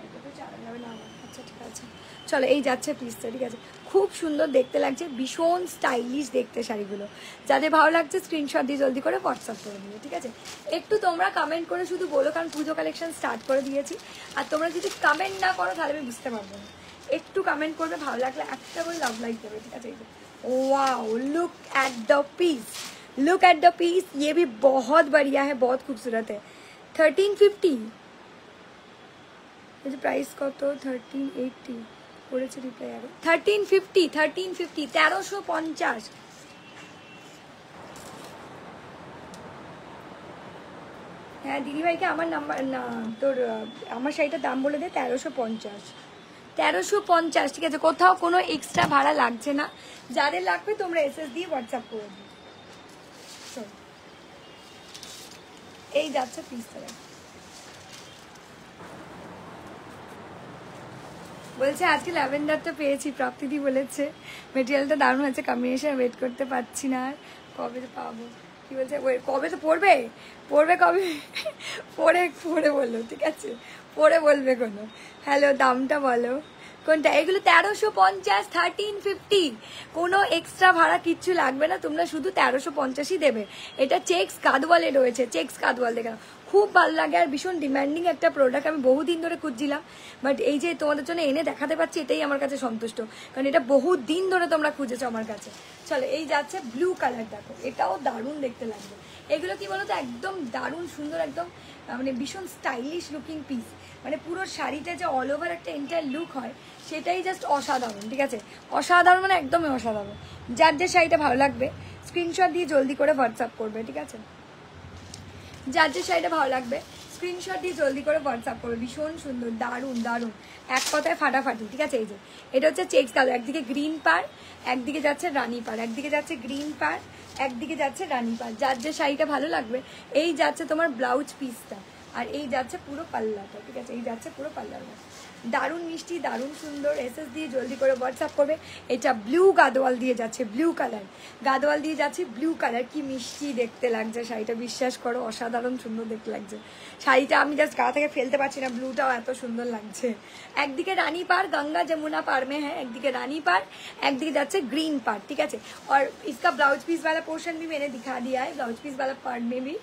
এটা তো চালা যাবে না, আচ্ছা ঠিক আছে চলো। এই যাচ্ছে পিসটা, ঠিক আছে, খুব সুন্দর দেখতে লাগছে, ভীষণ স্টাইলিশ দেখতে শাড়িগুলো। যাদের ভালো লাগছে স্ক্রিনশট দিয়ে জলদি করে হোয়াটসঅ্যাপ করে দিও, ঠিক আছে। একটু তোমরা কমেন্ট করে শুধু বলো, কারণ পুজো কালেকশন স্টার্ট করে দিয়েছি, আর তোমরা যদি কমেন্ট না করো তাহলে আমি বুঝতে পারবো না। একটু কমেন্ট করবে, ভালো লাগলে একটা করে লাভ লাইক দেবে, ঠিক আছে। Wow look at the piece, look at the piece, ये भी बहुत बढ़िया है, बहुत खूबसूरत है। 1350 प्राइस कत 1380 করেছে রিপ্লাই আরো 1350 1350 হ্যাঁ দিদিভাইকে আমার নাম্বার না তোর আমার শাড়িটার দাম বলে দে 1350 ঠিক আছে। কোথাও কোনো এক্সট্রা ভাড়া লাগছে না, যাদের লাগবে তোমরা এসএস দিয়ে হোয়াটসঅ্যাপ করে দিও। এই যাচ্ছে পিসটা, বলছে আজকে ল্যাভেন্ডারটা পেয়েছি, প্রাপ্তিদি বলেছে মেটেরিয়ালটা দারুণ হয়েছে, কম্বিনেশন ওয়েট করতে পারছি না, আর কবে তো পাবো। কি বলছে কবে তো পড়বে কবে পড়ে বললো, ঠিক আছে পড়ে বলবে কোনো। হ্যালো দামটা বলো কোনটা, এগুলো 1350 1350, কোনো এক্সট্রা ভাড়া কিচ্ছু লাগবে না, তোমরা শুধু 1350ই দেবে। এটা চেক্স কাদওয়ালে রয়েছে, চেক্স কাদওয়াল দেখে খুব ভালো লাগে, আর ভীষণ ডিমান্ডিং একটা প্রোডাক্ট, আমি বহুদিন ধরে খুঁজছিলাম, বাট এই যে তোমাদের জন্য এনে দেখাতে পারছি এটাই আমার কাছে সন্তুষ্ট, কারণ এটা বহুত দিন ধরে তোমরা খুঁজেছো আমার কাছে। চলো এই যাচ্ছে ব্লু কালার, দেখো এটাও দারুণ দেখতে লাগবে। এগুলো কি বলতো একদম দারুণ সুন্দর, একদম মানে ভীষণ স্টাইলিশ লুকিং পিস, মানে পুরো শাড়িটা যে অল ওভার একটা এন্টায়ার লুক হয় সেটাই জাস্ট অসাধারণ, ঠিক আছে, অসাধারণ মানে একদমই অসাধারণ। যার যে শাড়িটা ভালো লাগবে স্ক্রিনশট দিয়ে জলদি করে হোয়াটসঅ্যাপ করবে, ঠিক আছে। যার যে শাড়িটা ভালো লাগবে স্ক্রিনশট দিয়ে জলদি করে হোয়াটসঅ্যাপ করবে, ভীষণ সুন্দর দারুণ দারুণ, এক কথায় ফাটাফাটি, ঠিক আছে। এই যে এটা হচ্ছে চেক্স কালার, একদিকে গ্রিন পার, একদিকে যাচ্ছে রানী পার, একদিকে যাচ্ছে গ্রিন পার, একদিকে যাচ্ছে রানী পার। যার যে শাড়িটা ভালো লাগবে এই যাচ্ছে তোমার ব্লাউজ পিসটা, আর এই যাচ্ছে পুরো পাল্লাটা, ঠিক আছে, এই যাচ্ছে পুরো পাল্লাটা, দারুণ মিষ্টি দারুণ সুন্দর। এসএস দিয়ে জলদি করে হোয়াটসঅ্যাপ করবে। এটা ব্লু গাদোয়াল দিয়ে যাচ্ছে, ব্লু কালার গাদোয়াল দিয়ে যাচ্ছে, ব্লু কালার, কি মিষ্টি দেখতে লাগছে শাড়িটা, বিশ্বাস করো অসাধারণ সুন্দর দেখতে লাগছে শাড়িটা, আমি জাস্ট গা থেকে ফেলতে পারছি না, ব্লুটাও এত সুন্দর লাগছে। একদিকে রানী পার গঙ্গা যमुना पार में है, একদিকে রানী পার, একদিকে যাচ্ছে গ্रीन पार, ठीक है। और इसका ब्लाउज पीस वाला पोर्शन भी मैंने दिखा दिया है, ब्लाउज पीस वाला पार्ट में भी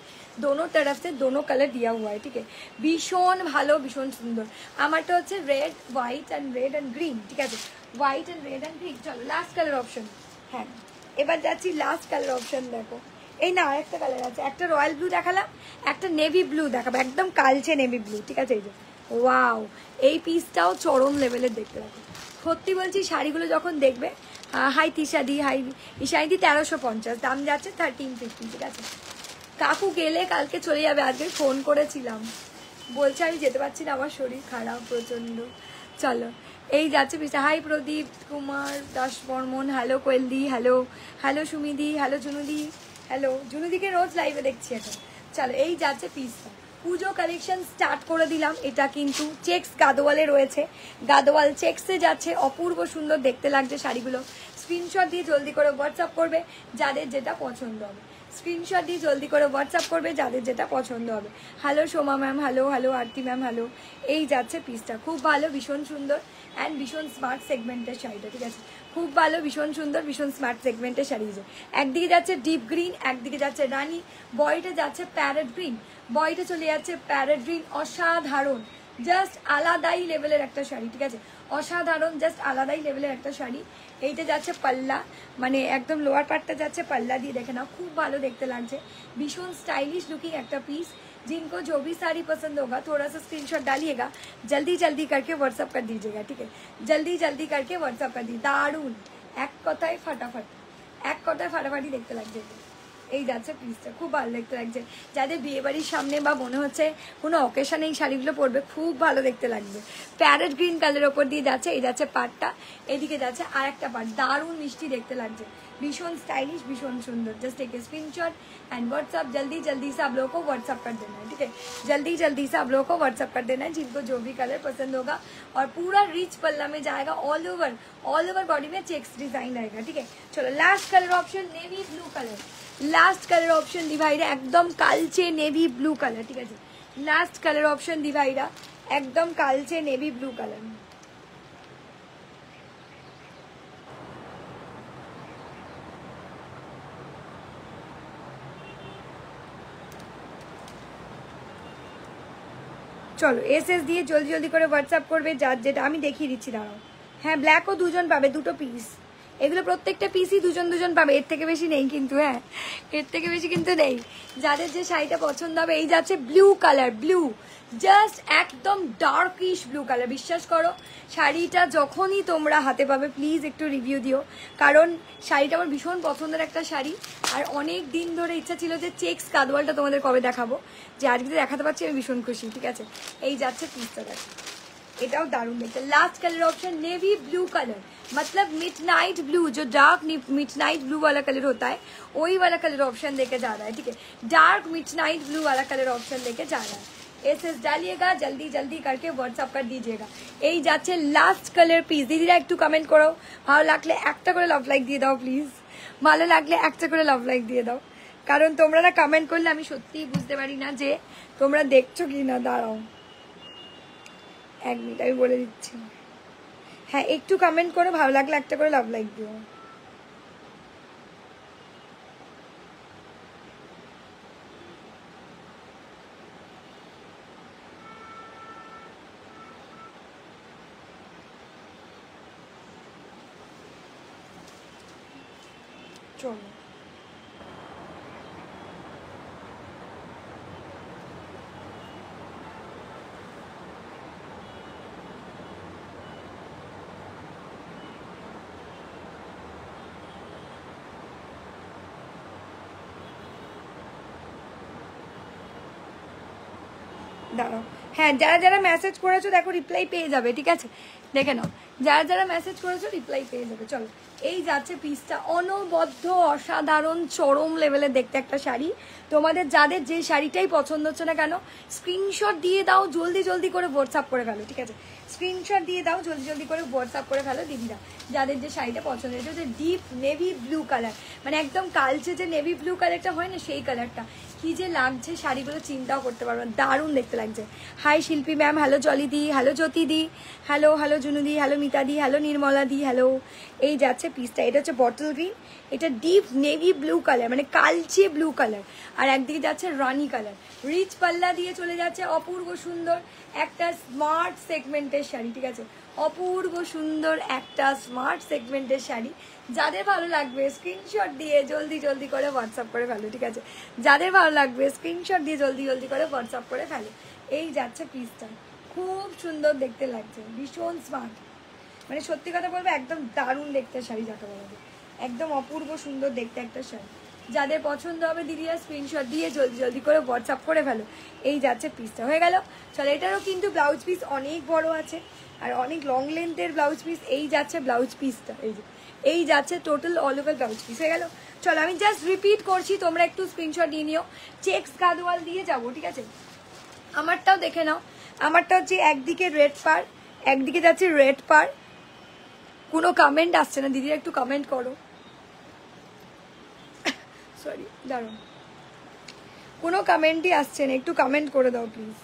दोनों तरफ से दोनों कलर दिया हुआ है, ठीक है। भीषण ভালো ভীষণ সুন্দর। আমারটা হচ্ছে red white and red and green, ঠিক আছে, white and red and green. চলো লাস্ট কালার অপশন, হ্যাঁ এবার যাচ্ছি লাস্ট কালার অপশন। দেখো এই না আরেকটা কালার আছে, একটা রয়্যাল ব্লু দেখালাম, একটা নেভি ব্লু দেখাবো, একদম কালচে নেভি ব্লু, ঠিক আছে। এই যে ওয়াও, এই পিসটাও চরম লেভেলের দেখতে লাগে, সত্যি বলছি। শাড়িগুলো যখন দেখবে, হাই তিশাদি, হাই ইশাইদি 1350, দাম যাচ্ছে 1350, ঠিক আছে। কাকু গেলে কালকে চলে যাবে, আজকে ফোন করেছিলাম, বলছে আমি যেতে পারছি না, আমার শরীর খারাপ প্রচন্ড। চলো এই যাচ্ছে পিসটা। Hi Pradip Kumar Das Barman, hello Koeldi, hello hello Sumidi, hello Junudi, hello জুনুদিকে রোজ লাইভে দেখছি এখন। চলো এই যাচ্ছে পিসটা, পুজো কালেকশন স্টার্ট করে দিলাম। এটা কিন্তু চেক্স গাদোয়ালে রয়েছে, গাদোয়াল চেক্সে যাচ্ছে, অপূর্ব সুন্দর দেখতে লাগছে শাড়িগুলো। স্ক্রিনশট দিয়ে জলদি করে হোয়াটসঅ্যাপ করবে যাদের যেটা পছন্দ হবে, স্ক্রিনশট দিয়ে জলদি করে হোয়াটসঅ্যাপ করবে যাদের যেটা পছন্দ হবে। Hello Soma ma'am, hello hello Arati ma'am, hello. এই যাচ্ছে পিসটা, খুব ভালো ভীষণ সুন্দর অ্যান্ড ভীষণ স্মার্ট সেগমেন্টের শাড়িটা, ঠিক আছে, খুব ভালো ভীষণ সুন্দর ভীষণ স্মার্ট সেগমেন্টের শাড়ি। একদিকে যাচ্ছে ডিপ গ্রিন, একদিকে যাচ্ছে রানী, বয়টা যাচ্ছে প্যারেট গ্রিন, বয়টা চলে যাচ্ছে প্যারেট গ্রিন, অসাধারণ জাস্ট আলাদাই লেভেলের একটা শাড়ি, ঠিক আছে, অসাধারণ জাস্ট আলাদাই লেভেলের একটা শাড়ি। এইটা যাচ্ছে পাল্লা, মানে একদম লোয়ার পার্টটা যাচ্ছে পাল্লা দিয়ে, দেখে নাও খুব ভালো দেখতে লাগছে, ভীষণ স্টাइलिश लुकिंग একটা পিস। जिनको जो भी साड़ी पसंद होगा थोड़ा सा स्क्रीनशॉट डालिएगा, जल्दी जल्दी करके व्हाट्सअप कर दीजिएगा, ठीक है, जल्दी जल्दी करके व्हाट्सअप कर दी। दारुण एक কথায় ফাটাফাটি, এক কথায় ফাটাফাটি দেখতে লাগছে। এই যাচ্ছে পিসটা, খুব ভালো দেখতে লাগছে, যাদের বিয়ে বাড়ির সামনে বা মনে হচ্ছে কোনো অকেশনে এই শাড়িগুলো পরবে খুব ভালো দেখতে লাগবে। প্যারেট গ্রিন কালারের ওপর দিয়ে যাচ্ছে, এই যাচ্ছে পাটটা, এদিকে যাচ্ছে আর একটা পাট, দারুণ মিষ্টি দেখতে লাগছে, भीषण स्टाइलिश, भीषण सुंदर। Just take a screenshot and WhatsApp जल्दी जल्दी से आप लोगों को व्हाट्सअप कर देना है, ठीक है। जल्दी जल्दी से आप लोगों को व्हाट्सअप कर देना है जिनको जो भी कलर पसंद होगा। और पूरा रिच पल्ला में जाएगा, ऑल ओवर बॉडी में चेक्स डिजाइन रहेगा, ठीक है। चलो last colour option navy blue colour, last colour option दिवाईरा एकदम कालचे नेवी ब्लू कलर, ठीक है। लास्ट कलर ऑप्शन दिवाईरा एकदम कालचे नेवी ब्लू कलर। চলো এসএস দিয়ে জলদি জলদি করে হোয়াটসঅ্যাপ করবে, যার যেটা আমি দেখিয়ে দিচ্ছি, দাঁড়াও। হ্যাঁ ব্ল্যাকও দুজন পাবে, দুটো পিস, এগুলো প্রত্যেকটা পিসই দুজন দুজন পাবে, এর থেকে বেশি নেই কিন্তু, হ্যাঁ এর থেকে বেশি কিন্তু নেই। যাদের যে শাড়িটা পছন্দ হবে, এই যাচ্ছে ব্লু কালার, ব্লু জাস্ট একদম ডার্কিশ ব্লু কালার। বিশ্বাস করো শাড়িটা যখনই তোমরা হাতে পাবে প্লিজ একটু রিভিউ দিও, কারণ শাড়িটা আমার ভীষণ পছন্দের একটা শাড়ি। আর অনেক দিন ধরে ইচ্ছা ছিল যে চেক্স কাদওয়ালটা তোমাদের কবে দেখাবো, যে আজকে দেখাতে পারছি আমি ভীষণ খুশি, ঠিক আছে। এই যাচ্ছে পিসটা, দেখো এটাও দারুণ দেখতে। Last colour option navy blue colour, मतलब मिडनाइट ब्लू, जो डार्क मिडनाइट ब्लू वाला कलर होता है वही वाला कलर ऑप्शन लेके जा रहा है, ठीक है। डार्क मिडनाइट ब्लू वाला कलर ऑप्शन लेके जा रहा है। एसएस डालिएगा, जल्दी जल्दी करके व्हाट्सअप कर दीजिएगा। এই যাচ্ছে লাস্ট কালার পিস। দিদিরা একটু কমেন্ট করো, ভালো লাগলে একটা করে লাভ লাইক দিয়ে দাও প্লিজ, ভালো লাগলে একটা করে লাভ লাইক দিয়ে দাও, কারণ তোমরা না কমেন্ট করলে আমি সত্যিই বুঝতে পারি না যে তোমরা দেখছো কি না। দাঁড়াও এক মিনিট আমি বলে দিচ্ছি। হ্যাঁ একটু কমেন্ট করো, ভালো লাগলে একটা করে লাভ লাইক দিও। চলো দাঁড়াও, হ্যাঁ যারা যারা মেসেজ করেছো দেখো রিপ্লাই পেয়ে যাবে, ঠিক আছে দেখে নাও, যারা যারা মেসেজ করেছো রিপ্লাই পেয়ে যাবে। চলো এই যাচ্ছে পিসটা, অনবদ্য অসাধারণ চরম লেভেলের দেখতে একটা শাড়ি। তোমাদের যাদের যে শাড়িটাই পছন্দ হচ্ছে না কেন স্ক্রিনশট দিয়ে দাও, জলদি জলদি করে হোয়াটসঅ্যাপ করে ফেলো, ঠিক আছে। স্ক্রিনশট দিয়ে দাও, জলদি জলদি করে হোয়াটসঅ্যাপ করে ফেলো দিদিরা, যাদের যে শাড়িটা পছন্দ। এটা হচ্ছে ডিপ নেভি ব্লু কালার, মানে একদম কালচে যে নেভি ব্লু কালারটা হয় না সেই কালারটা। কি যে লাগছে শাড়িগুলো চিন্তাও করতে পারবো না, দারুণ দেখতে লাগছে। হাই শিল্পী ম্যাম, হ্যালো জলি দি, হ্যালো জ্যোতি দি, হ্যালো হ্যালো জুনু দি, হ্যালো মিতা দি, হ্যালো নির্মলা দি, হ্যালো। এই যাচ্ছে পিসটা, এটা হচ্ছে বটল গ্রিন, এটা ডিপ নেভি ব্লু কালার মানে কালচে ব্লু কালার, আর একদিকে যাচ্ছে রানি কালার। রিচ পাল্লা দিয়ে চলে যাচ্ছে, অপূর্ব সুন্দর একটা স্মার্ট সেগমেন্টের শাড়ি, ঠিক আছে। অপূর্ব সুন্দর একটা স্মার্ট সেগমেন্টের শাড়ি। যাদের ভালো লাগবে স্ক্রিনশট দিয়ে জলদি জলদি করে হোয়াটসঅ্যাপ করে ফেলো, ঠিক আছে। যাদের ভালো লাগবে স্ক্রিনশট দিয়ে জলদি জলদি করে হোয়াটসঅ্যাপ করে ফেলো। এই যাচ্ছে পিসটা, খুব সুন্দর দেখতে লাগছে, ভীষণ স্মার্ট, মানে সত্যি কথা বলবো একদম দারুণ দেখতে শাড়ি, যাকে বলা যায় একদম অপূর্ব সুন্দর দেখতে একটা শাড়ি। যাদের পছন্দ হবে দিদিরা স্ক্রিনশট দিয়ে জলদি জলদি করে হোয়াটসঅ্যাপ করে ফেলো। এই যাচ্ছে পিসটা, হয়ে গেল। চলো এটারও কিন্তু ব্লাউজ পিস অনেক বড় আছে আর অনেক লং লেন্থের ব্লাউজ পিস। এই যাচ্ছে ব্লাউজ পিসটা, এই যে এই যাচ্ছে total all over blouse piece, হয়ে গেল। চলো আমি জাস্ট রিপিট করছি, তোমরা একটু স্ক্রিনশট নিয়ে নিও। চেক্স গাদওয়াল দিয়ে যাবো, ঠিক আছে। আমারটাও দেখে নাও, আমারটা হচ্ছে একদিকে রেড পার, একদিকে যাচ্ছে রেড পার। কোনো কমেন্ট আসছে না, দিদিরা একটু কমেন্ট করো, সরি দাঁড়াও, কোনো কমেন্টই আসছে না, একটু কমেন্ট করে দাও প্লিজ।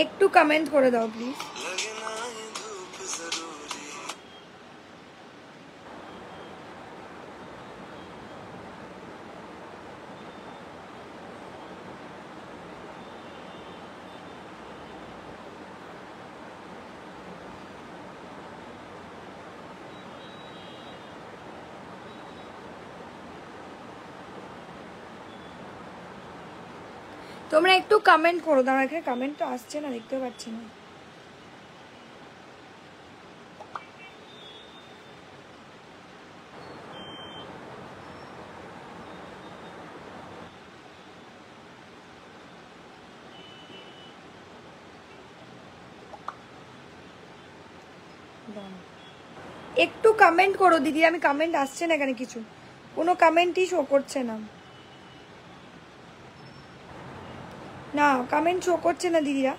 একটু কমেন্ট করে দাও প্লিজ। তোমরা একটু কমেন্ট করো, দাঁড়া এখানে কমেন্ট তো আসছে না, দেখতে পাচ্ছি না। একটু কমেন্ট করো দিদি, আমি কমেন্ট আসছে না এখানে, কিছু কোনো কমেন্টই শো করছে না। না কমেন্ট শো করছে না দিদিরা,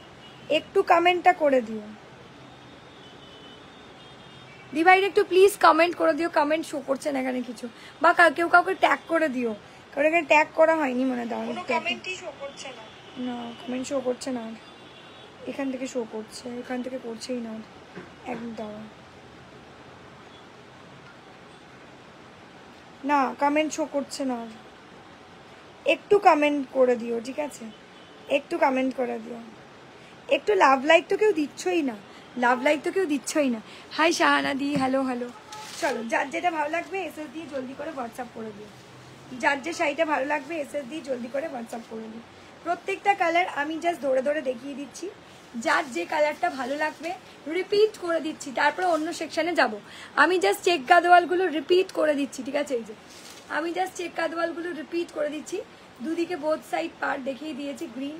একটু কমেন্টটা করে দিও। দিভাইরা একটু প্লিজ কমেন্ট করে দিও, কমেন্ট শো করছে না এখানে কিছু, বা কেউ কাউকে ট্যাগ করে দিও, কারণ এখানে ট্যাগ করা হয়নি মনে হয়। কোনো কমেন্টই শো করছে না। না কমেন্ট শো করছে না, এখান থেকে শো করছে, এখান থেকে করছেই না একদম। না কমেন্ট শো করছে না, একটু কমেন্ট করে দিও ঠিক আছে, একটু কমেন্ট করে দিও। একটু লাভ লাইক তো কেউ দিচ্ছই না, লাভ লাইক তো কেউ দিচ্ছই না। হাই শাহানা দি, হ্যালো হ্যালো। চলো যার যেটা ভালো লাগবে এসএস দিয়ে জলদি করে হোয়াটসঅ্যাপ করে দিও, যার যে শাড়িটা ভালো লাগবে এসএস দিয়ে জলদি করে হোয়াটসঅ্যাপ করে দিও। প্রত্যেকটা কালার আমি জাস্ট ধরে ধরে দেখিয়ে দিচ্ছি, যার যে কালারটা ভালো লাগবে রিপিট করে দিচ্ছি, তারপরে অন্য সেকশানে যাব। আমি জাস্ট চেক গাদোয়ালগুলো রিপিট করে দিচ্ছি ঠিক আছে, এই যে আমি জাস্ট চেক গাদোয়ালগুলো রিপিট করে দিচ্ছি। দুদিকে বোথ সাইড পার্ট দেখিয়ে দিয়েছি, গ্রিন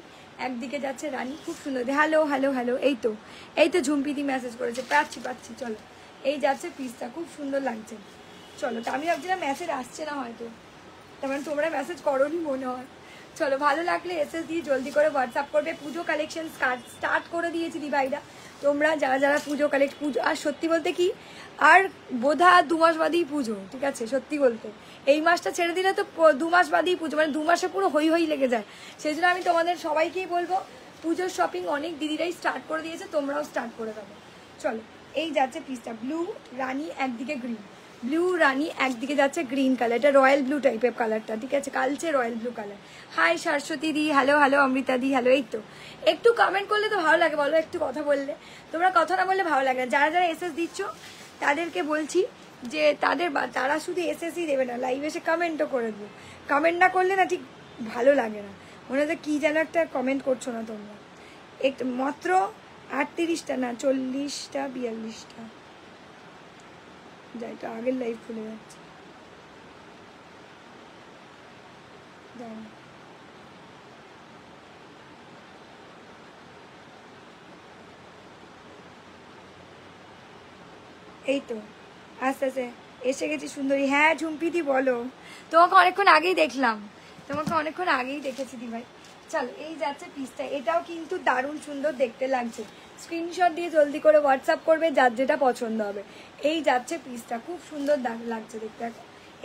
একদিকে যাচ্ছে রানী, খুব সুন্দর। হ্যালো হ্যালো হ্যালো, এই তো ঝুম্পিদি মেসেজ করেছে, পাচ্ছি। চলো এই যাচ্ছে পিসটা, খুব সুন্দর লাগছে। চলো তো আমি ভাবছিলাম মেসেজ আসছে না হয়তো, তার মানে তোমরা মেসেজ করোনি মনে হয়। চলো ভালো লাগলে এসএস দিয়ে জলদি করে হোয়াটসঅ্যাপ করবে। পুজো কালেকশন স্টার্ট করে দিয়েছি দিভাইরা, তোমরা যারা পুজো পুজো, আর সত্যি বলতে কি আর বোধা 2 মাস বাদেই পুজো, ঠিক আছে সত্যি বলতে এই মাসটা ছেড়ে দিলে তো 2 মাস বাদেই পুজো, মানে 2 মাসে পুরো হই লেগে যায়। সেই জন্য আমি তোমাদের সবাইকেই বলবো পুজোর শপিং অনেক দিদিরাই স্টার্ট করে দিয়েছে, তোমরাও স্টার্ট করে দেবো। চলো এই যাচ্ছে পিসটা, ব্লু রানী একদিকে গ্রিন, ব্লু রানী একদিকে যাচ্ছে গ্রিন কালার, এটা রয়্যাল ব্লু টাইপের কালারটা ঠিক আছে, কালচে royal blue colour. Hi Saraswati di, hello hello Amrita di, hello. এই তো একটু কমেন্ট করলে তো ভালো লাগে, বলো একটু কথা বললে, তোমরা কথা না বললে ভালো লাগে না। যারা এসএস দিচ্ছ তাদেরকে বলছি যে তারা শুধু এসএসই দেবে না, লাইভ এসে কমেন্টও করে দিও। কমেন্ট না করলে না ঠিক ভালো লাগে না, মনে হচ্ছে কী যেন একটা কমেন্ট করছো না তোমরা। একটু মাত্র 38টা না 40টা 42টা, যাই তো আগের লাইভ খুলে যাচ্ছে। এই তো আস্তে আস্তে এসে গেছি সুন্দরী। হ্যাঁ ঝুম্পিদি বলো, তোমাকে অনেকক্ষণ আগেই দেখলাম, তোমাকে অনেকক্ষণ আগেই দেখেছি দি ভাই। চলো এই যাচ্ছে পিসটা, এটাও কিন্তু দারুণ সুন্দর দেখতে লাগছে। স্ক্রিনশট দিয়ে জলদি করে হোয়াটসঅ্যাপ করবে যার যেটা পছন্দ হবে। এই যাচ্ছে পিসটা, খুব সুন্দর লাগছে দেখতে।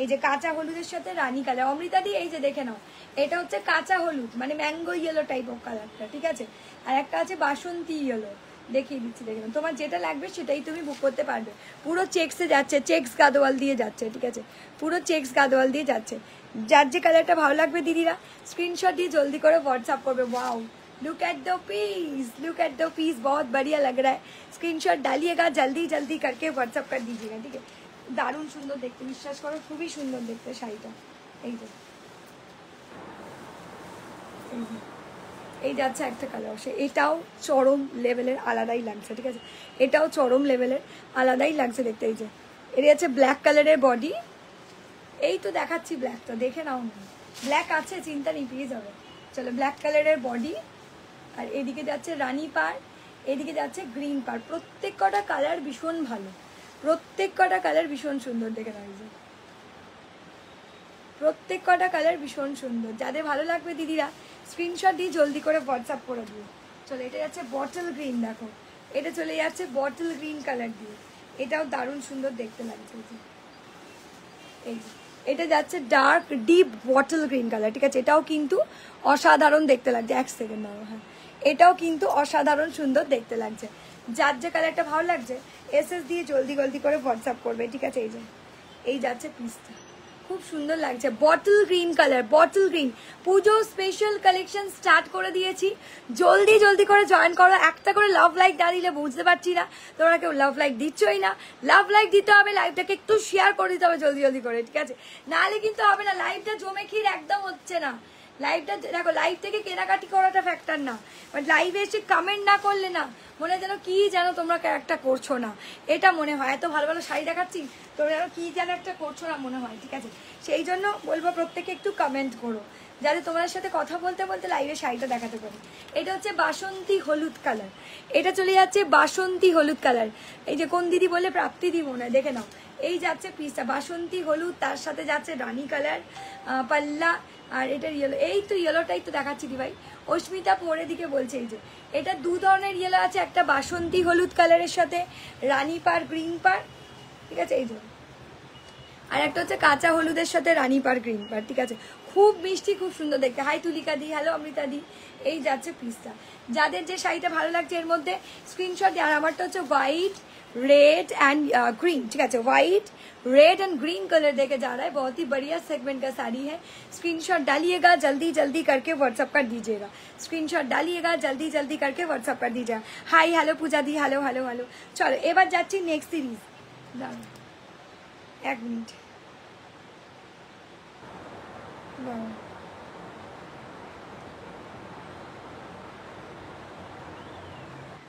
এই যে কাঁচা হলুদের সাথে রানী কালার, অমৃতা দি এই যে দেখে নাও, এটা হচ্ছে কাঁচা হলুদ মানে ম্যাঙ্গো ইয়েলো টাইপ অফ কালারটা ঠিক আছে, আর একটা আছে বাসন্তী ইয়েলো, দেখিয়ে দিচ্ছি দেখে নাও। তোমার যেটা লাগবে সেটাই তুমি বুক করতে পারবে। পুরো চেক্সে যাচ্ছে, চেক্স গাদোয়াল দিয়ে যাচ্ছে ঠিক আছে, পুরো চেক্স গাদোয়াল দিয়ে যাচ্ছে। যার যে কালারটা ভালো লাগবে দিদিরা স্ক্রিনশট দিয়ে জলদি করে হোয়াটসঅ্যাপ করবে। Wow look at the piece बहुत बढ़िया लग रहा है। स्क्रीनशॉट डालिएगा, जल्दी जल्दी करके व्हाट्सअप कर दीजिएगा ठीक है। দারুণ সুন্দর দেখতে, বিশ্বাস করো খুবই সুন্দর দেখতে শাড়িটা। এই যাচ্ছে একটা কালার, এটাও চরম লেভেলের আলাদাই লাগছে ঠিক আছে, এটাও চরম লেভেলের আলাদাই লাগছে দেখতে। এই যে এটা হচ্ছে ব্ল্যাক কালারের বডি, এই তো দেখাচ্ছি ব্ল্যাকটা দেখে নাও না, ব্ল্যাক আছে চিন্তা নেই পেয়ে যাবে। চলো ব্ল্যাক কালারের বডি, আর এদিকে যাচ্ছে রানী পার, এদিকে যাচ্ছে গ্রিন পার। প্রত্যেক কটা কালার ভীষণ ভালো, প্রত্যেক কটা কালার ভীষণ সুন্দর দেখে নাও, প্রত্যেক কটা কালার ভীষণ সুন্দর। যাদের ভালো লাগবে দিদিরা স্ক্রিনশট দিয়ে জলদি করে হোয়াটসঅ্যাপ করে দিও। চলো এটা যাচ্ছে বটল গ্রিন, দেখো এটা চলে যাচ্ছে বটল গ্রিন কালার দিয়ে, এটাও দারুণ সুন্দর দেখতে লাগছে। এই যে এটা যাচ্ছে dark deep bottle green colour ঠিক আছে, এটাও কিন্তু অসাধারণ দেখতে লাগছে। এক সেকেন্ড দাও, হ্যাঁ এটাও কিন্তু অসাধারণ সুন্দর দেখতে লাগছে। যার যে কালারটা ভালো লাগছে এসএস দিয়ে জলদি জলদি করে হোয়াটসঅ্যাপ করবে ঠিক আছে। এই যে এই যাচ্ছে পিসটা, খুব সুন্দর লাগছে bottle green colour, bottle green. পুজো স্পেশাল কালেকশন স্টার্ট করে দিয়েছি, জলদি জলদি করে জয়েন করো। একটা করে লাভ লাইক না দিলে বুঝতে পারছি না তোমরা কেউ লাভ লাইক দিচ্ছই না। লাভ লাইক দিতে হবে, লাইভটাকে একটু শেয়ার করে দিতে হবে জলদি জলদি করে ঠিক আছে, নাহলে কিন্তু হবে না। লাইভটা জমে ক্ষীর একদম হচ্ছে না। লাইভটা দেখো, লাইভ থেকে কেনাকাটি করাটা ফ্যাক্টর না, বাট লাইভে এসে কমেন্ট না করলে না মনে হয় যেন কি যেন তোমরা একটা করছো না, এটা মনে হয়। এত ভালো ভালো শাড়ি দেখাচ্ছি তোমরা যেন কি যেন একটা করছো না মনে হয় ঠিক আছে। সেই জন্য বলবো প্রত্যেকে একটু কমেন্ট করো, যাতে তোমার সাথে কথা বলতে বলতে লাইভে শাড়িটা দেখাতে পারি। এটা হচ্ছে বাসন্তী হলুদ কালার, এটা চলে যাচ্ছে বাসন্তী হলুদ কালার। এই যে কোন দিদি বলে, প্রাপ্তি দিব না, দেখে নাও। এই যাচ্ছে পিসটা বাসন্তী হলুদ, তার সাথে যাচ্ছে রানী কালার পাল্লা, আর এটা ইয়েলো। এই তো ইয়েলোটাই তো দেখাচ্ছি দি ভাই, অস্মিতা পরে দিকে বলছে। এই যে এটা দু ধরনের ইয়েলো আছে, একটা বাসন্তী হলুদ কালারের সাথে রানী পার গ্রিন পার, ঠিক আছে, এই যে, আর একটা হচ্ছে কাঁচা হলুদের সাথে রানী পার গ্রিন পার, ঠিক আছে, খুব মিষ্টি, খুব সুন্দর দেখতে। হাই তুলিকা দি, হ্যালো অমৃতা দি। এই যাচ্ছে পিসটা, যাদের যে শাড়িটা ভালো লাগছে এর মধ্যে স্ক্রিনশট দিয়ে। আর আমারটা হচ্ছে হোয়াইট रेड एंड ग्रीन, ठीक है, white red and green colour देके जा रहा है, बहुत ही बढ़िया सेगमेंट का साड़ी है। स्क्रीनशॉट डालिएगा, जल्दी जल्दी करके व्हाट्सअप कर दीजिएगा, स्क्रीनशॉट डालिएगा, जल्दी जल्दी करके व्हाट्सअप कर दीजिएगा। हाई हेलो पूजा दी, हेलो हेलो हेलो। चलो एबार जाচ্ছি नेक्स्ट सीरीज। दाঁড়াও 1 मिनट,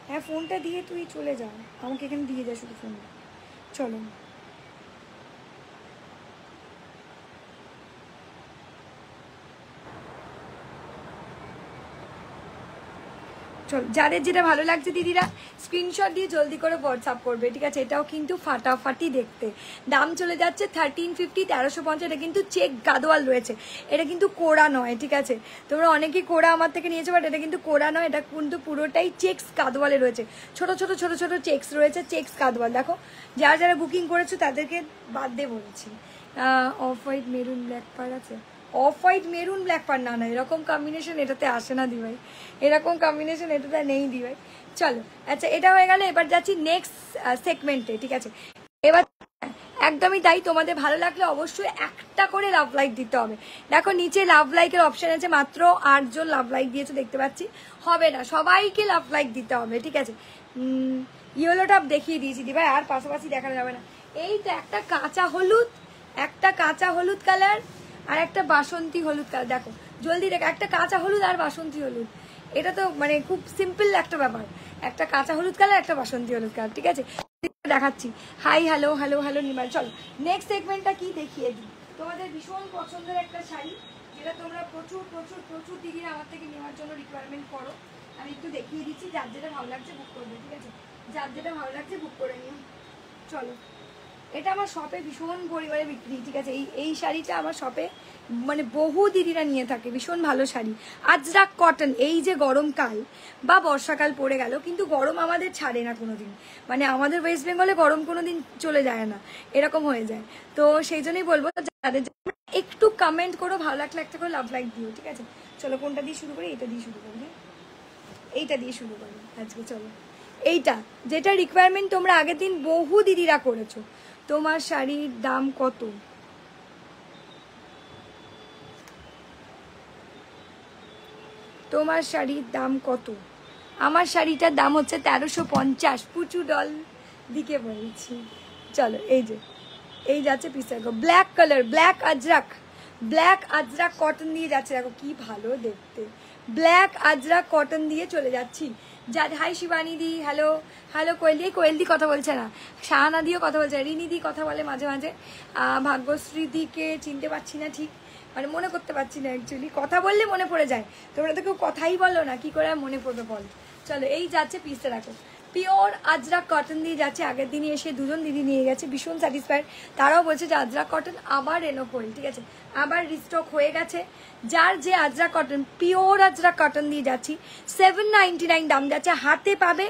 হ্যাঁ ফোনটা দিয়ে তুই চলে যা, আমাকে এখানে দিয়ে যা শুধু ফোনটা। চলো চল, যাদের যেটা ভালো লাগছে দিদিরা স্ক্রিনশট দিয়ে জলদি করে হোয়াটসঅ্যাপ করবে, ঠিক আছে। এটাও কিন্তু ফাটাফাটি দেখতে, দাম চলে যাচ্ছে 1350, 1350। এটা কিন্তু চেক গাদোয়াল রয়েছে, এটা কিন্তু কোড়া নয়, ঠিক আছে। তোমরা অনেকেই কোড়া আমার থেকে নিয়েছো, বাট এটা কিন্তু কোড়া নয়, এটা কিন্তু পুরোটাই চেক্স গাদোয়ালে রয়েছে, ছোট ছোট ছোট ছোট চেক্স রয়েছে, চেক্স গাদোয়াল। দেখো যারা যারা বুকিং করেছো তাদেরকে বাদ দিয়ে বলছি। অফ হোয়াইট মেরুন ব্ল্যাক পার আছে, অফ হোয়াইট মেরুন ব্ল্যাক পার না, এরকম কম্বিনেশন এটাতে আসে না দি ভাই, এরকম কম্বিনেশন এটাতে নেই দি ভাই। চলো আচ্ছা, এটা হয়ে গেল, এবার যাচ্ছি নেক্সট সেগমেন্টে, ঠিক আছে। এবার একদমই তাই, তোমাদের ভালো লাগলে অবশ্যই একটা করে লাভ লাইক দিতে হবে। দেখো নিচে লাভ লাইকের অপশন আছে, মাত্র 8 জন লাভ লাইক দিয়েছে দেখতে পাচ্ছি, হবে না, সবাইকে লাভ লাইক দিতে হবে, ঠিক আছে। ইয়েলোটা দেখিয়ে দিয়েছি দি ভাই, আর পাশাপাশি দেখানো যাবে না। এই তো একটা কাঁচা হলুদ, একটা কাঁচা হলুদ কালার, আর একটা বাসন্তী হলুদ কালার। দেখো জলদি দেখো, একটা কাঁচা হলুদ আর বাসন্তী হলুদ, এটা তো মানে খুব সিম্পল একটা ব্যাপার, একটা কাঁচা হলুদ কালার, একটা বাসন্তী হলুদ কালার, ঠিক আছে, দেখাচ্ছি। Hi hello hello hello Nimal. চলো নেক্সট সেগমেন্টটা কি দেখিয়ে দিই, তোমাদের ভীষণ পছন্দের একটা শাড়ি, যেটা তোমরা প্রচুর প্রচুর প্রচুর দিদিরা আমার থেকে নেওয়ার জন্য রিকোয়ারমেন্ট করো। আমি একটু দেখিয়ে দিচ্ছি, যার যেটা ভালো লাগছে বুক করবে, ঠিক আছে, যার যেটা ভালো লাগছে বুক করে নিও। চলো, এটা আমার শপে ভীষণ পরিমাণে বিক্রি, ঠিক আছে। এই শাড়িটা আমার শপে মানে বহু দিদিরা নিয়ে থাকে, ভীষণ ভালো শাড়ি, আজরাক কটন। এই যে গরমকাল বা বর্ষাকাল পড়ে গেল, কিন্তু গরম আমাদের ছাড়ে না কোনোদিন, মানে আমাদের ওয়েস্ট বেঙ্গলে গরম কোনোদিন চলে যায় না, এরকম হয়ে যায়। তো সেই জন্যই বলবো যাদের একটু কমেন্ট করো, ভালো লাগলে একটা করে লাভ লাইক দিও, ঠিক আছে। চলো কোনটা দিয়ে শুরু করি, এটা দিয়ে শুরু করি, এইটা দিয়ে শুরু করি আজকে। চলো এইটা, যেটা রিকোয়ারমেন্ট তোমরা আগের দিন বহু দিদিরা করেছো। তোমার শাড়ির দাম কত? তোমার শাড়ির দাম কত? আমার শাড়িটার দাম হচ্ছে 1350, পুচু ডল দিকে বলছি। চলো এই যে এই যাচ্ছে পিস, দেখো black colour, black Ajrak, black Ajrak cotton দিয়ে যাচ্ছে, দেখো কি ভালো দেখতে, ব্ল্যাক আজরাক কটন দিয়ে চলে যাচ্ছি। হাই শিবানী দি, হ্যালো হ্যালো। কোয়েল দি কথা বলছে না, শাহানা দিও কথা বলছে, রিনি দি কথা বলে মাঝে মাঝে, ভাগ্যশ্রী দিকে চিনতে পারছি না ঠিক, মানে মনে করতে পারছি না অ্যাকচুয়ালি, কথা বললে মনে পড়ে যায়, তোমরা তো কেউ কথাই বলো না, কি করে মনে পড়বে বল। চলো এই যাচ্ছে পিসটা, রাখো পিওর আজরাক কটন দিয়ে যাচ্ছে। আগের দিনই এসে দুজন দিদি নিয়ে গেছে, ভীষণ স্যাটিসফাইড, তারাও বলছে যে আজরাক কটন আবার এলো কোয়েল, ঠিক আছে, আবার রিস্টক হয়ে গেছে। যার যে Ajrak cotton, pure Ajrak cotton দিয়ে যাচ্ছি, 799 দাম যাচ্ছে, হাতে পাবে,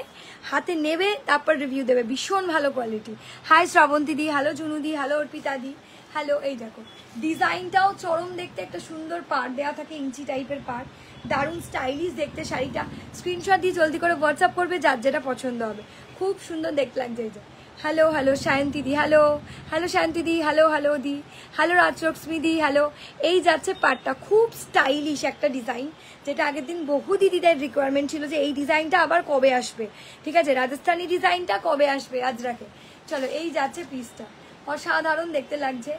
হাতে নেবে, তারপর রিভিউ দেবে, ভীষণ ভালো কোয়ালিটি। হাই শ্রাবন্তী দি, হ্যালো জুনু দি, হ্যালো অর্পিতা দি, হ্যালো। এই দেখো ডিজাইনটাও চরম দেখতে, একটা সুন্দর পাড় দেওয়া থাকে, ইঞ্চি টাইপের পাড়, দারুণ স্টাইলিশ দেখতে শাড়িটা। স্ক্রিনশট দিয়ে জলদি করে হোয়াটসঅ্যাপ করবে যার যেটা পছন্দ হবে, খুব সুন্দর দেখতে লাগছে। এই যে হ্যালো হ্যালো সায়ন্তী দি, হ্যালো হ্যালো সায়ন্তী দি, hello hello di, hello Rajlakshmi দি, হ্যালো। এই যাচ্ছে পাড়টা, খুব স্টাইলিশ একটা ডিজাইন, যেটা আগের দিন বহু দিদিদের রিকোয়ারমেন্ট ছিল যে এই ডিজাইনটা আবার কবে আসবে, ঠিক আছে, রাজস্থানি ডিজাইনটা কবে আসবে আজরাকে। চলো এই যাচ্ছে পিসটা, অসাধারণ দেখতে লাগছে,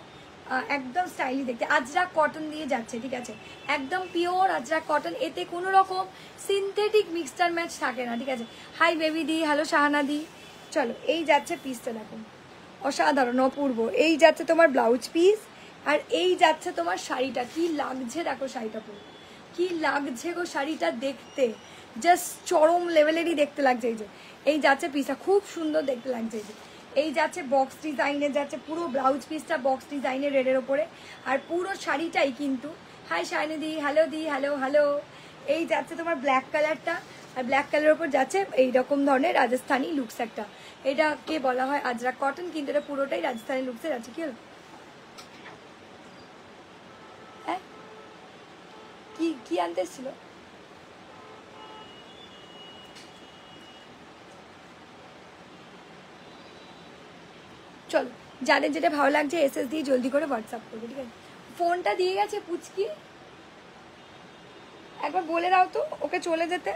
একদম স্টাইলি দেখতে, আজরাক কটন দিয়ে যাচ্ছে, ঠিক আছে, একদম পিওর আজরাক কটন, এতে কোনো রকম সিনথেটিক মিক্সচার ম্যাচ থাকে না, ঠিক আছে। হাই বেবি দি, হ্যালো শাহানা দি। চলো এই যাচ্ছে পিসটা, দেখো অসাধারণ অপূর্ব। এই যাচ্ছে তোমার ব্লাউজ পিস, আর এই যাচ্ছে তোমার শাড়িটা, কি লাগছে দেখো শাড়িটা পরে, কি লাগছে গো শাড়িটা দেখতে, জাস্ট চরম লেভেলেরই দেখতে লাগছে। এই যে এই যাচ্ছে পিসটা খুব সুন্দর দেখতে লাগছে। এই যে এই যাচ্ছে বক্স ডিজাইনের যাচ্ছে, পুরো ব্লাউজ পিসটা বক্স ডিজাইনের রেডের ওপরে, আর পুরো শাড়িটাই কিন্তু, হাই শাইনি দি, হ্যালো দি, হ্যালো হ্যালো। এই যাচ্ছে তোমার ব্ল্যাক কালারটা, আর ব্ল্যাক কালারের ওপর যাচ্ছে এইরকম ধরনের রাজস্থানি লুকস একটা, এটাকে বলা হয় আজরাক কটন, কিন্তু এটা পুরোটাই রাজস্থানি লুকসের আছে। কি হলো, হ্যাঁ কি কি আনতে এসেছিল? চলো, যাদের যেটা ভালো লাগছে এসএস দিয়ে জলদি করে হোয়াটসঅ্যাপ করবে, ঠিক আছে? ফোনটা দিয়ে গেছে পুচকি, একবার বলে দাও তো ওকে চলে যেতে।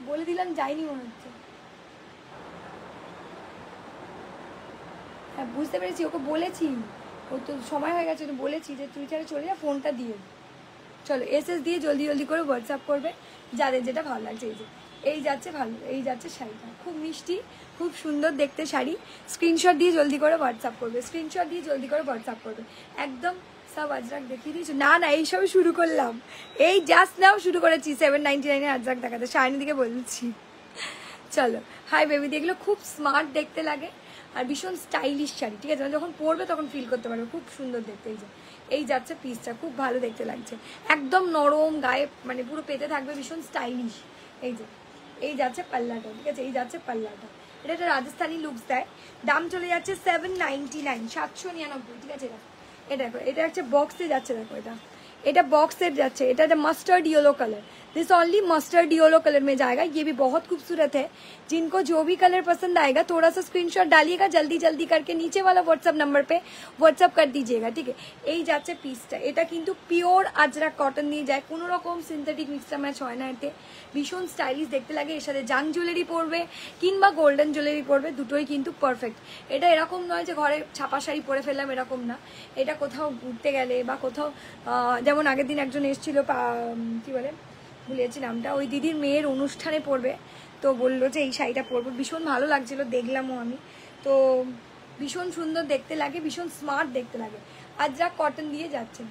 বলে দিলাম যাইনি মনে হচ্ছে। হ্যাঁ বুঝতে পেরেছি, ওকে বলেছি, ও তো সময় হয়ে গেছে, তো বলেছি যে তুই ছাড়া চলে যা, ফোনটা দিয়ে। চলো এসএস দিয়ে জলদি জলদি করে হোয়াটসঅ্যাপ করবে যাদের যেটা ভালো লাগছে। এই যে এই যাচ্ছে ভালো, এই যাচ্ছে শাড়িটা খুব মিষ্টি, খুব সুন্দর দেখতে শাড়ি। স্ক্রিনশট দিয়ে জলদি করে হোয়াটসঅ্যাপ করবে, স্ক্রিনশট দিয়ে জলদি করে হোয়াটসঅ্যাপ করবে। একদম সব আজরাক দেখিয়ে দিয়েছো? না না, এইসবই শুরু করলাম, এই জাস্ট নাও শুরু করেছি 799 আজরাক দেখাতে, শাড়ির দিকে বলছি। চলো হাই বেবি, দেখলো খুব স্মার্ট দেখতে লাগে আর ভীষণ স্টাইলিশ শাড়ি, ঠিক আছে? যখন পরবে তখন ফিল করতে পারবে খুব সুন্দর দেখতে। এই যে এই যাচ্ছে পিসটা, খুব ভালো দেখতে লাগছে, একদম নরম গায়ে, মানে পুরো পেতে থাকবে, ভীষণ স্টাইলিশ। এই যে এই যাচ্ছে পাল্লাটা, ঠিক আছে? এই যাচ্ছে পাল্লাটা, এটা একটা রাজস্থানি লুকস দেয়। দাম চলে যাচ্ছে 799, 799, ঠিক আছে? এটা দেখো, এটা হচ্ছে বক্সে যাচ্ছে, দেখো এটা बॉक्स सेट जाच्छे, এটা mustard yellow colour, this only mustard yellow colour में जाएगा। ये भी बहुत खूबसूरत है, जिनको जो भी कलर पसंद आएगा थोड़ा सा स्क्रीनशॉट डालिएगा जल्दी जल्दी करके, नीचे वाला व्हाट्सएप नंबर पे व्हाट्सएप कर दीजिएगा, ठीक है? এই যাচ্ছে পিসটা, এটা কিন্তু পিওর আজরাক কটন দিয়ে যায়, কোনো রকম সিনথেটিক মিক্সচার ম্যাচ হয় না এতে, ভীষণ স্টাইলিশ দেখতে লাগে। এর সাথে জাং জুয়েলারি পরবে কিংবা গোল্ডেন জুয়েলারি পরবে, দুটোই কিন্তু পারফেক্ট। এটা এরকম নয় যে ঘরে ছাপা শাড়ি পরে ফেললাম, এরকম না। এটা কোথাও ঘুরতে গেলে বা কোথাও, যেমন আগের দিন একজন এসেছিল, কি বলে ভুলেছি নামটা, ওই দিদির মেয়ের অনুষ্ঠানে পরবে, তো বললো যে এই শাড়িটা পরবো, ভীষণ ভালো লাগছিল, দেখলামও আমি, তো ভীষণ সুন্দর দেখতে লাগে, ভীষণ স্মার্ট দেখতে লাগে। আজরাক কটন দিয়ে যাচ্ছে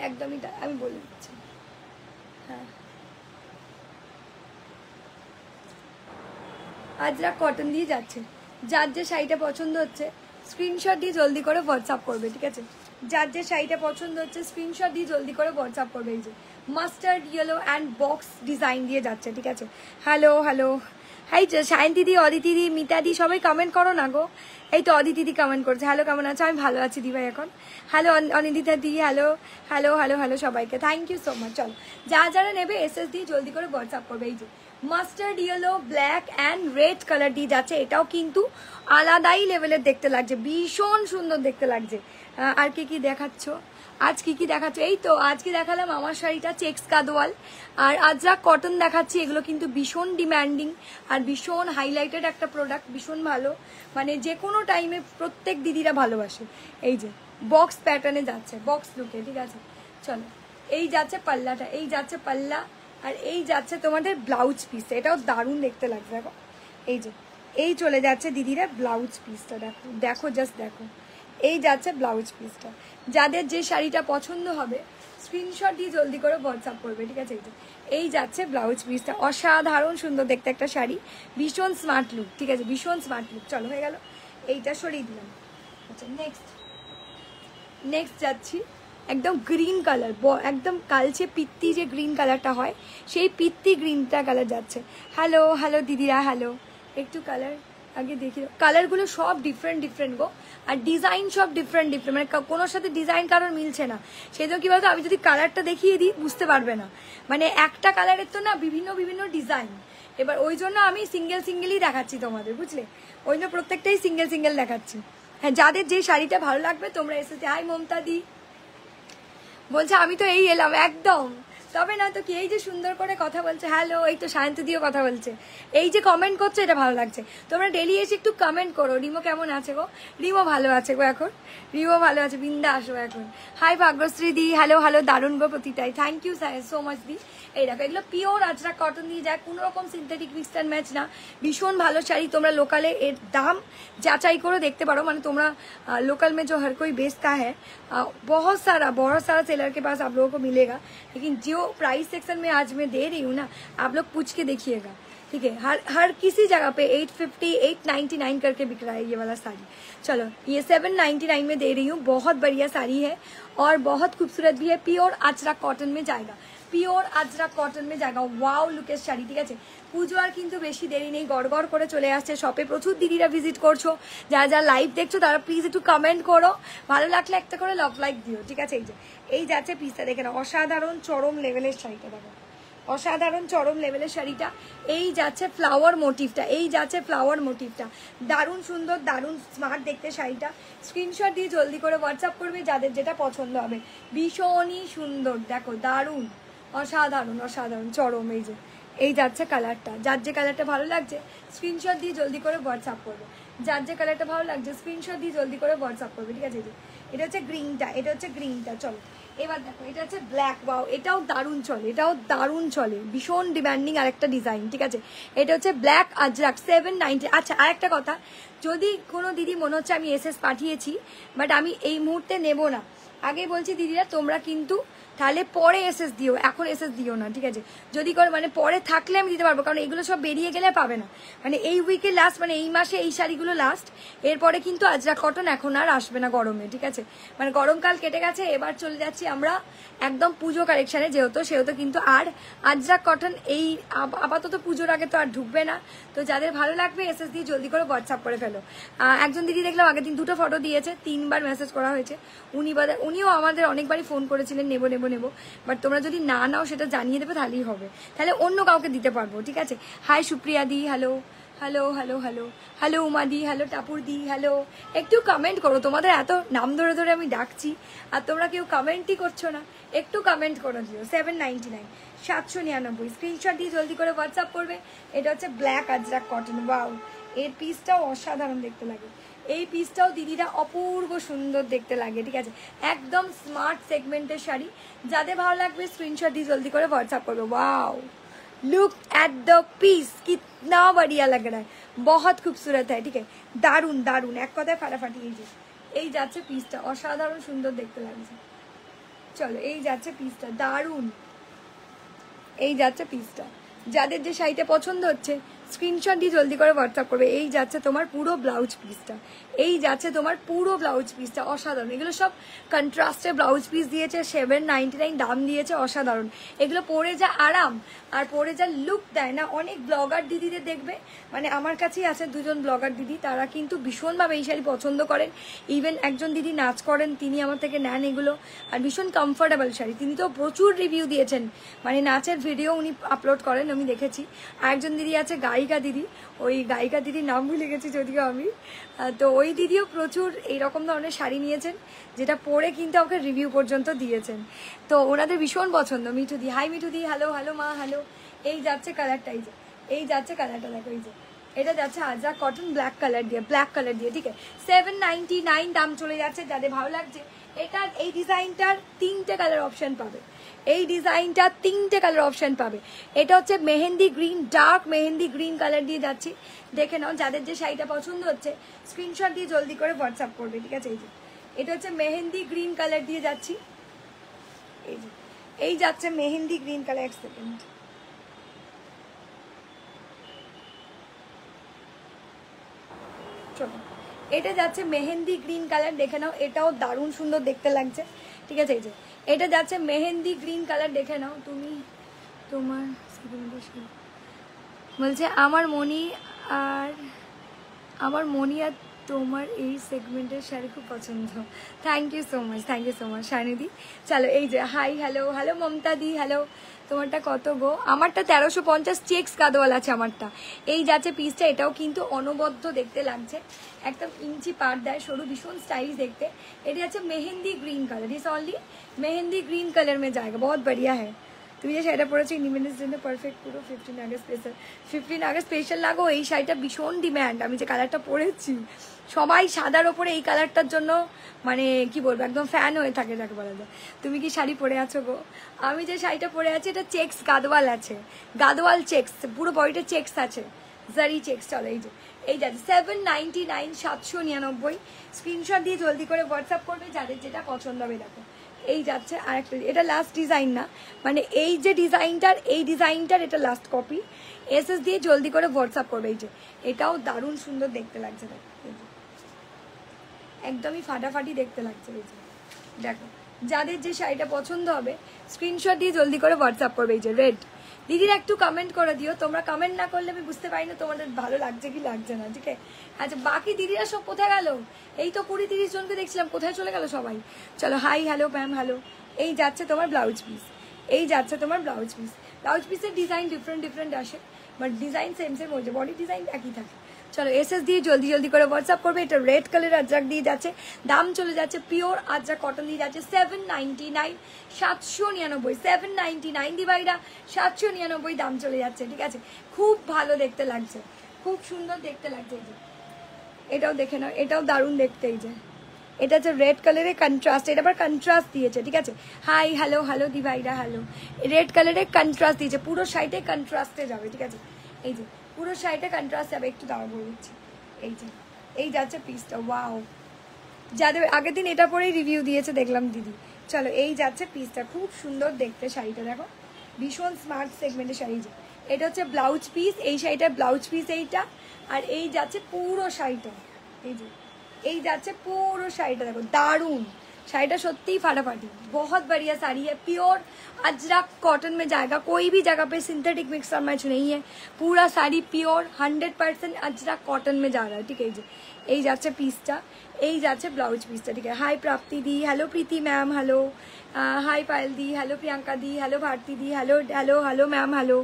একদমই, আমি বলে দিচ্ছি। হ্যাঁ আজরাক কটন দিয়ে যাচ্ছে, যার যে শাড়িটা পছন্দ হচ্ছে স্ক্রিনশট দিয়ে জলদি করে হোয়াটসঅ্যাপ করবে, ঠিক আছে? যার যে শাড়িটা পছন্দ হচ্ছে স্ক্রিনশট দিয়ে জলদি করে হোয়াটসঅ্যাপ করবে। এই যে mustard yellow and box design দিয়ে যাচ্ছে, ঠিক আছে? হ্যালো হ্যালো, হাই শাইন দিদি, অদিতি দিদি, মিতা দি, সবাই কমেন্ট করো না গো। এই তো অদিতি দিদি কমেন্ট করছে, হ্যালো কেমন আছো? আমি ভালো আছি দিভাই এখন। হ্যালো অনিদিতা দি, হ্যালো হ্যালো হ্যালো হ্যালো সবাইকে, থ্যাংক ইউ সো মাচ। চলো যারা নেবে এসএস দিয়ে জলদি করে হোয়াটসঅ্যাপ করবে। এই যে mustard yellow, black and red colour দিয়ে যাচ্ছে, এটাও কিন্তু আলাদাই লেভেলের দেখতে লাগছে, ভীষণ সুন্দর দেখতে লাগছে। আর কি দেখাচ্ছ আজ, কি দেখাচ্ছ? এই তো আজকে দেখালাম আমার শাড়িটা চেক্স কাদওয়াল, আর আজরাক কটন দেখাচ্ছি। এগুলো কিন্তু ভীষণ ডিম্যান্ডিং আর ভীষণ হাইলাইটেড একটা প্রোডাক্ট, ভীষণ ভালো, মানে যে কোনো টাইমে প্রত্যেক দিদিরা ভালোবাসে। এই যে বক্স প্যাটার্নে যাচ্ছে, বক্স লুকে, ঠিক আছে? চলো এই যাচ্ছে পাল্লাটা, এই যাচ্ছে পাল্লা, আর এই যাচ্ছে তোমাদের ব্লাউজ পিস, এটাও দারুণ দেখতে লাগছে। দেখো এই যে এই চলে যাচ্ছে দিদিরা ব্লাউজ পিসটা, দেখো দেখো জাস্ট দেখো, এই যাচ্ছে ব্লাউজ পিসটা। যাদের যে শাড়িটা পছন্দ হবে স্ক্রিনশট দিয়ে জলদি করে হোয়াটসঅ্যাপ করবে, ঠিক আছে? এই যাচ্ছে ব্লাউজ পিসটা, অসাধারণ সুন্দর দেখতে একটা শাড়ি, ভীষণ স্মার্ট লুক, ঠিক আছে? ভীষণ স্মার্ট লুক। চলো হয়ে গেল, এইটা সরিয়ে দিলাম। আচ্ছা নেক্সট যাচ্ছি একদম গ্রিন কালার, একদম কালচে পিত্তি যে গ্রিন কালারটা হয়, সেই পিত্তি গ্রিনটা কালার যাচ্ছে। হ্যালো হ্যালো দিদিরা, হ্যালো, একটু কালার আগে দেখি, কালারগুলো সব ডিফারেন্ট গো, আর ডিজাইন সব ডিফারেন্ট, মানে কোনোর সাথে ডিজাইন কারোর মিলছে না। সেই জন্য কি বলতো, আমি যদি কালারটা দেখিয়ে দিই বুঝতে পারবে না, মানে একটা কালারের তো না বিভিন্ন ডিজাইন, এবার ওই জন্য আমি সিঙ্গেলই দেখাচ্ছি তোমাদের, বুঝলে? ওই জন্য প্রত্যেকটাই সিঙ্গেল দেখাচ্ছি। হ্যাঁ যাদের যে শাড়িটা ভালো লাগবে তোমরা এসেছে। হাই মমতা দি বলছে আমি তো এই এলাম, একদম তবে না তো কি, এই যে সুন্দর করে কথা বলছে, হ্যালো, এই তো সায়ন্তদিও কথা বলছে, এই যে কমেন্ট করছো, এটা ভালো লাগছে। তোমরা ডেলি এসে একটু কমেন্ট করো, রিমো কেমন আছে গো? রিমো ভালো আছে গো এখন, রিমো ভালো আছে, বৃন্দা আসো এখন। হাই ভাগ্যশ্রী দি, হ্যালো হ্যালো, দারুণ গো প্রতিটাই, থ্যাংক ইউ সো মাচ দি। এই দেখো, এগুলো পিওর আজরাক কটন দিয়ে যায়, কোনো রকম সিনথেটিক মিক্স অ্যান্ড ম্যাচ না, ভীষণ ভালো শাড়ি। তোমরা লোকালে এর দাম যাচাই করে দেখতে পারো, মানে তোমরা लोकल में जो हर कोई बेचता है, बहुत सारा सेलर के पास आप लोगों को मिलेगा, लेकिन जो प्राइस सेक्शन में आज मैं दे रही हूँ ना, आप लोग पूछ के देखिएगा, ठीक है। हर किसी जगह पे 850 899 करके बिक रहा है ये वाला साड़ी। चलो, ये 799 में दे रही हूँ, बहुत बढ़िया साड़ी है और बहुत खूबसूरत भी है, प्योर अजरक कॉटन में जाएगा, পিওর আজরাক কটন মে জায়গা। ওয়াও লুকের শাড়ি, ঠিক আছে। পুজো আর কিন্তু বেশি দেরি নেই, গড় করে চলে আসছে শপে। প্রচুর দিদিরা ভিজিট করছো, যারা লাইভ দেখছো তারা প্লিজ একটু কমেন্ট করো, ভালো লাগলে একটা করে লাভ লাইক দিও, ঠিক আছে। এই যাচ্ছে পিসটা, দেখে না, অসাধারণ চরম লেভেলের শাড়িটা দেখো, অসাধারণ চরম লেভেলের শাড়িটা। এই যাচ্ছে ফ্লাওয়ার মোটিভটা, এই যাচ্ছে ফ্লাওয়ার মোটিভটা, দারুণ সুন্দর, দারুণ স্মার্ট দেখতে শাড়িটা। স্ক্রিনশট দিয়ে জলদি করে হোয়াটসঅ্যাপ করবে যাদের যেটা পছন্দ হবে। ভীষণই সুন্দর, দেখো, দারুণ, অসাধারণ অসাধারণ চরম। এই যাচ্ছে কালারটা, যার যে কালারটা ভালো লাগছে স্ক্রিনশট দিয়ে জলদি করে হোয়াটসঅ্যাপ করবে, যার যে কালারটা ভালো লাগছে স্ক্রিনশট দিয়ে জলদি করে হোয়াটসঅ্যাপ করবে, ঠিক আছে। এটা হচ্ছে গ্রিনটা, এটা হচ্ছে গ্রিনটা। চলো এবার দেখো, এটা হচ্ছে ব্ল্যাক। ওয়াও, এটাও দারুণ চলে, এটাও দারুণ চলে, ভীষণ ডিমান্ডিং আরেকটা ডিজাইন, ঠিক আছে। এটা হচ্ছে ব্ল্যাক আজরাক 790। আচ্ছা, আরেকটা কথা, যদি কোনো দিদি মনে হচ্ছে আমি এসএস পাঠিয়েছি বাট আমি এই মুহূর্তে নেব না, আগে বলছি দিদিরা তোমরা কিন্তু তাহলে পরে এসএস দিও, এখন এসএস দিও না, ঠিক আছে। যদি করে মানে পরে থাকলে আমি দিতে পারবো, কারণ এগুলো সব বেরিয়ে গেলে পাবে না, মানে এই উইকে লাস্ট, মানে এই মাসে এই শাড়িগুলো লাস্ট, এরপরে কিন্তু আজরাক কটন এখন আর আসবে না গরমে, ঠিক আছে। মানে গরমকাল কেটে গেছে, এবার চলে যাচ্ছি আমরা একদম পুজো কালেকশানে, সেহেতু কিন্তু আর আজরাক কটন এই আপাতত পুজোর আগে তো আর ঢুকবে না। তো যাদের ভালো লাগবে এসএস দিয়ে জলদি করে হোয়াটসঅ্যাপ করে ফেলো। একজন দিদি দেখলাম আগের দিন 2টো ফটো দিয়েছে, 3বার মেসেজ করা হয়েছে, উনিও আমাদের অনেকবারই ফোন করেছিলেন নেবো, বাট তোমরা যদি না নাও সেটা জানিয়ে দেবে, তাহলেই হবে, তাহলে অন্য কাউকে দিতে পারবো, ঠিক আছে। Hi Supriya di, hello hello hello hello hello Uma di, hello Tapur di, hello. একটু কমেন্ট করো, তোমাদের এত নাম ধরে ধরে আমি ডাকছি আর তোমরা কেউ কমেন্টই করছো না, একটু কমেন্ট করে দিও। 799 799, স্ক্রিনশট দিয়ে জলদি করে হোয়াটসঅ্যাপ করবে। এটা হচ্ছে ব্ল্যাক আজরাক কটন। ওয়াও, এর পিসটাও অসাধারণ দেখতে লাগে, এই পিসটাও দিদিরা অপূর্ব সুন্দর দেখতে লাগে, ঠিক আছে। একদম স্মার্ট সেগমেন্টের শাড়ি, যাদের ভালো লাগবে স্ক্রিনশট দিয়ে জলদি করে হোয়াটসঅ্যাপ করবে। Wow, look at the piece, कितना बढ़िया लग रहा है, बहुत खूबसूरत है, ठीक है, दारुण दारुण, एक কথায় ফাটাফাটি। এই যাচ্ছে পিসটা, অসাধারণ সুন্দর দেখতে লাগছে। চলো, এই যাচ্ছে পিসটা, দারুণ। এই যাচ্ছে পিসটা, যাদের যে শাড়িটা পছন্দ হচ্ছে স্ক্রিনশট দিয়ে জলদি করে হোয়াটসঅ্যাপ করবে। এই যাচ্ছে তোমার পুরো ব্লাউজ পিসটা, এই যাচ্ছে তোমার পুরো ব্লাউজ পিসটা, অসাধারণ। এগুলো সব কন্ট্রাস্টে ব্লাউজ পিস দিয়েছে, 799 দাম দিয়েছে, অসাধারণ। এগুলো পরে যা আরাম আর পরে যা লুক দেয় না, অনেক ব্লগার দিদিদের দেখবে, মানে আমার কাছেই আছে 2জন ব্লগার দিদি, তারা কিন্তু ভীষণভাবে এই শাড়ি পছন্দ করেন। ইভেন একজন দিদি নাচ করেন, তিনি আমার থেকে নেন এগুলো, আর ভীষণ কমফোর্টেবল শাড়ি। তিনি তো প্রচুর রিভিউ দিয়েছেন, মানে নাচের ভিডিও উনি আপলোড করেন, আমি দেখেছি। আর একজন দিদি আছে গায়িকা দিদি, ওই গায়িকা দিদির নাম ভুলে গেছি যদিও আমি, তো ওই দিদিও প্রচুর এইরকম ধরনের শাড়ি নিয়েছেন, যেটা পরে কিন্তু আমাকে রিভিউ পর্যন্ত দিয়েছেন। তো ওনাদের ভীষণ পছন্দ। মিঠু দি, হাই মিঠু দি, হ্যালো হ্যালো মা, হ্যালো। এই যাচ্ছে কালারটা, এই যাচ্ছে কালারটা, দেখো, এটা যাচ্ছে আজরাক কটন ব্ল্যাক কালার দিয়ে, ঠিক আছে। 799 দাম চলে যাচ্ছে, যাদের ভালো লাগছে। এটার এই ডিজাইনটার 3টে কালার অপশন পাবে, এই ডিজাইনটা 3টে কালার অপশন পাবে। এটা হচ্ছে mehndi green, dark mehndi green colour দিয়ে যাচ্ছি, দেখে নাও। যাদের যে শাড়িটা পছন্দ হচ্ছে স্ক্রিনশট দিয়ে জলদি করে হোয়াটসঅ্যাপ করবে, ঠিক আছে। এটা হচ্ছে মেহেন্দি গ্রিন কালার দিয়ে যাচ্ছি, এই যাচ্ছে মেহেন্দি গ্রিন কালার। এক সেকেন্ড, চলো, এটা যাচ্ছে মেহেন্দি গ্রিন কালার, দেখে নাও, এটাও দারুণ সুন্দর দেখতে লাগছে, ঠিক আছে। এটা যাচ্ছে মেহেন্দি গ্রিন কালার, দেখে নাও তুমি। তোমার বলছে আমার মনি আর তোমার এই সেগমেন্টের শাড়ি খুব পছন্দ। Thank you so much Shanidi. চলো, এই যে hi hello hello Mamata di, hello. তোমারটা কত গো? আমারটা 1350, চেক্স কাদওয়াল আছে আমারটা। এই যাচ্ছে পিসটা, এটাও কিন্তু অনবদ্য দেখতে লাগছে, একদম ইঞ্চি পার দেয়, সরু, ভীষণ স্টাইলিশ দেখতে। এটা যাচ্ছে মেহেন্দি গ্रीन कलर, इस ओनली मेहंदी ग्रीन कलर में जाएगा, बहुत बढ़िया है। তুমি যে শাড়িটা পরেছো ইন্ডিপেন্ডেন্স ডে পারফেক্ট পুরো 15 আগস্ট স্পেশাল। 15 আগস্ট স্পেশাল লাগো, এই শাড়িটা ভীষণ ডিম্যান্ড। আমি যে কালারটা পরেছি সবাই সাদার ওপরে এই কালারটার জন্য মানে কি বলবো একদম ফ্যান হয়ে থাকে যাকে বলা যায়। তুমি কি শাড়ি পরে আছো গো? আমি যে শাড়িটা পরে আছি এটা চেক্স গাদওয়াল আছে, গাদওয়াল চেক্স, পুরো বডিটা চেক্স আছে, জারি চেক্স। চলো এই যাচ্ছে 799, 799। স্ক্রিনশট দিয়ে জলদি করে হোয়াটসঅ্যাপ করবে যাদের যেটা পছন্দ হবে। দেখো এই যাচ্ছে আরেকটা, এটা লাস্ট ডিজাইন না, মানে এই যে ডিজাইনটার এটা লাস্ট কপি। এসএস দিয়ে জলদি করে হোয়াটসঅ্যাপ করবে। এই যে এটাও দারুণ সুন্দর দেখতে লাগছে, দেখো একদমই ফাটাফাটি দেখতে লাগছে। এই যে দেখো যাদের যে শাড়িটা পছন্দ হবে স্ক্রিনশট দিয়ে জলদি করে হোয়াটসঅ্যাপ করবে। এই যে রেড দিদিরা একটু কমেন্ট করে দিও, তোমরা কমেন্ট না করলে আমি বুঝতে পারি না তোমাদের ভালো লাগছে কি লাগছে না, ঠিক আছে? আচ্ছা বাকি দিদিরা সব কোথায় গেল? এই তো 20-30 জনকে দেখছিলাম, কোথায় চলে গেল সবাই? চলো হাই হ্যালো ম্যাম হ্যালো। এই যাচ্ছে তোমার ব্লাউজ পিস, এই যাচ্ছে তোমার ব্লাউজ পিস। ব্লাউজ পিসের ডিজাইন ডিফারেন্ট আসে, বাট ডিজাইন সেম হয়েছে, বডি ডিজাইন একই থাকে। চলো এসএস দিয়ে জলদি করে হোয়াটসঅ্যাপ করবে। এটা রেড কালার আজরাক দিয়ে যাচ্ছে, দাম চলে যাচ্ছে পিওর আজরাক কটন দিয়ে যাচ্ছে 799, 799, 799 দিবাইরা 799 দাম চলে যাচ্ছে, ঠিক আছে? খুব ভালো দেখতে লাগছে, খুব সুন্দর দেখতে লাগছে। এই যে এটাও দেখে নাও, এটাও দারুণ দেখতে। এই যে এটা হচ্ছে রেড কালারের কন্ট্রাস্ট, এটা আবার কন্ট্রাস্ট দিয়েছে, ঠিক আছে? হাই হ্যালো দিভাইরা হ্যালো। রেড কালারের কন্ট্রাস্ট দিয়েছে, পুরো শাড়িতে কন্ট্রাস্টে যাবে, ঠিক আছে? এই যে পুরো শাড়িটা কন্ট্রাস্ট যাবে, একটু দাঁড়া বলে দিচ্ছি। এই যে এই যাচ্ছে পিসটা, ওয়াও! যাদের আগের দিন এটা পরেই রিভিউ দিয়েছে দেখলাম দিদি। চলো এই যাচ্ছে পিসটা, খুব সুন্দর দেখতে শাড়িটা, দেখো ভীষণ স্মার্ট সেগমেন্টের শাড়ি। যে এটা হচ্ছে ব্লাউজ পিস, এই শাড়িটার ব্লাউজ পিস এইটা, আর এই যাচ্ছে পুরো শাড়িটা। এই যে এই যাচ্ছে পুরো শাড়িটা, দেখো দারুণ শাড়ीटा सत्ती फाटाफाटी, बहुत बढ़िया साड़ी है, प्योर अजरक कॉटन में जाएगा, कोई भी जगह पे सिंथेटिक मिक्स और मैच नहीं है, पूरा साड़ी प्योर 100% अजरक कॉटन में जा रहा है। ठीक है, এই যাচ্ছে পিসটা, এই যাচ্ছে ব্লাউজ পিসটা। ঠিক আছে, hi Prapti di, hello Priti ma'am, hello hi Payel di, hello Priyanka di, hello Bharati di, hello hello hello ma'am hello.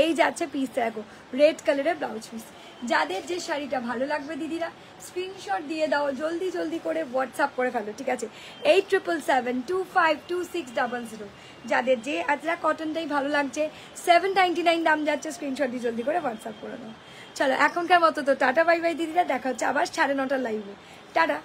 এই যাচ্ছে পিসটা, দেখো রেড কালারের ব্লাউজ পিস। যাদের যে শাড়িটা ভালো লাগবে দিদিরা স্ক্রিনশট দিয়ে দাও, জলদি জলদি করে হোয়াটসঅ্যাপ করে ফেলো। ঠিক আছে, 8777252600। যাদের যে আজরা কটনটাই ভালো লাগছে, 799 দাম যাচ্ছে, স্ক্রিনশট দিয়ে জলদি করে হোয়াটসঅ্যাপ করে দাও। চলো এখনকার মতো তো টাটা বাই বাই দিদিরা, দেখা হচ্ছে আবার 9:30 লাইভে। টাটা।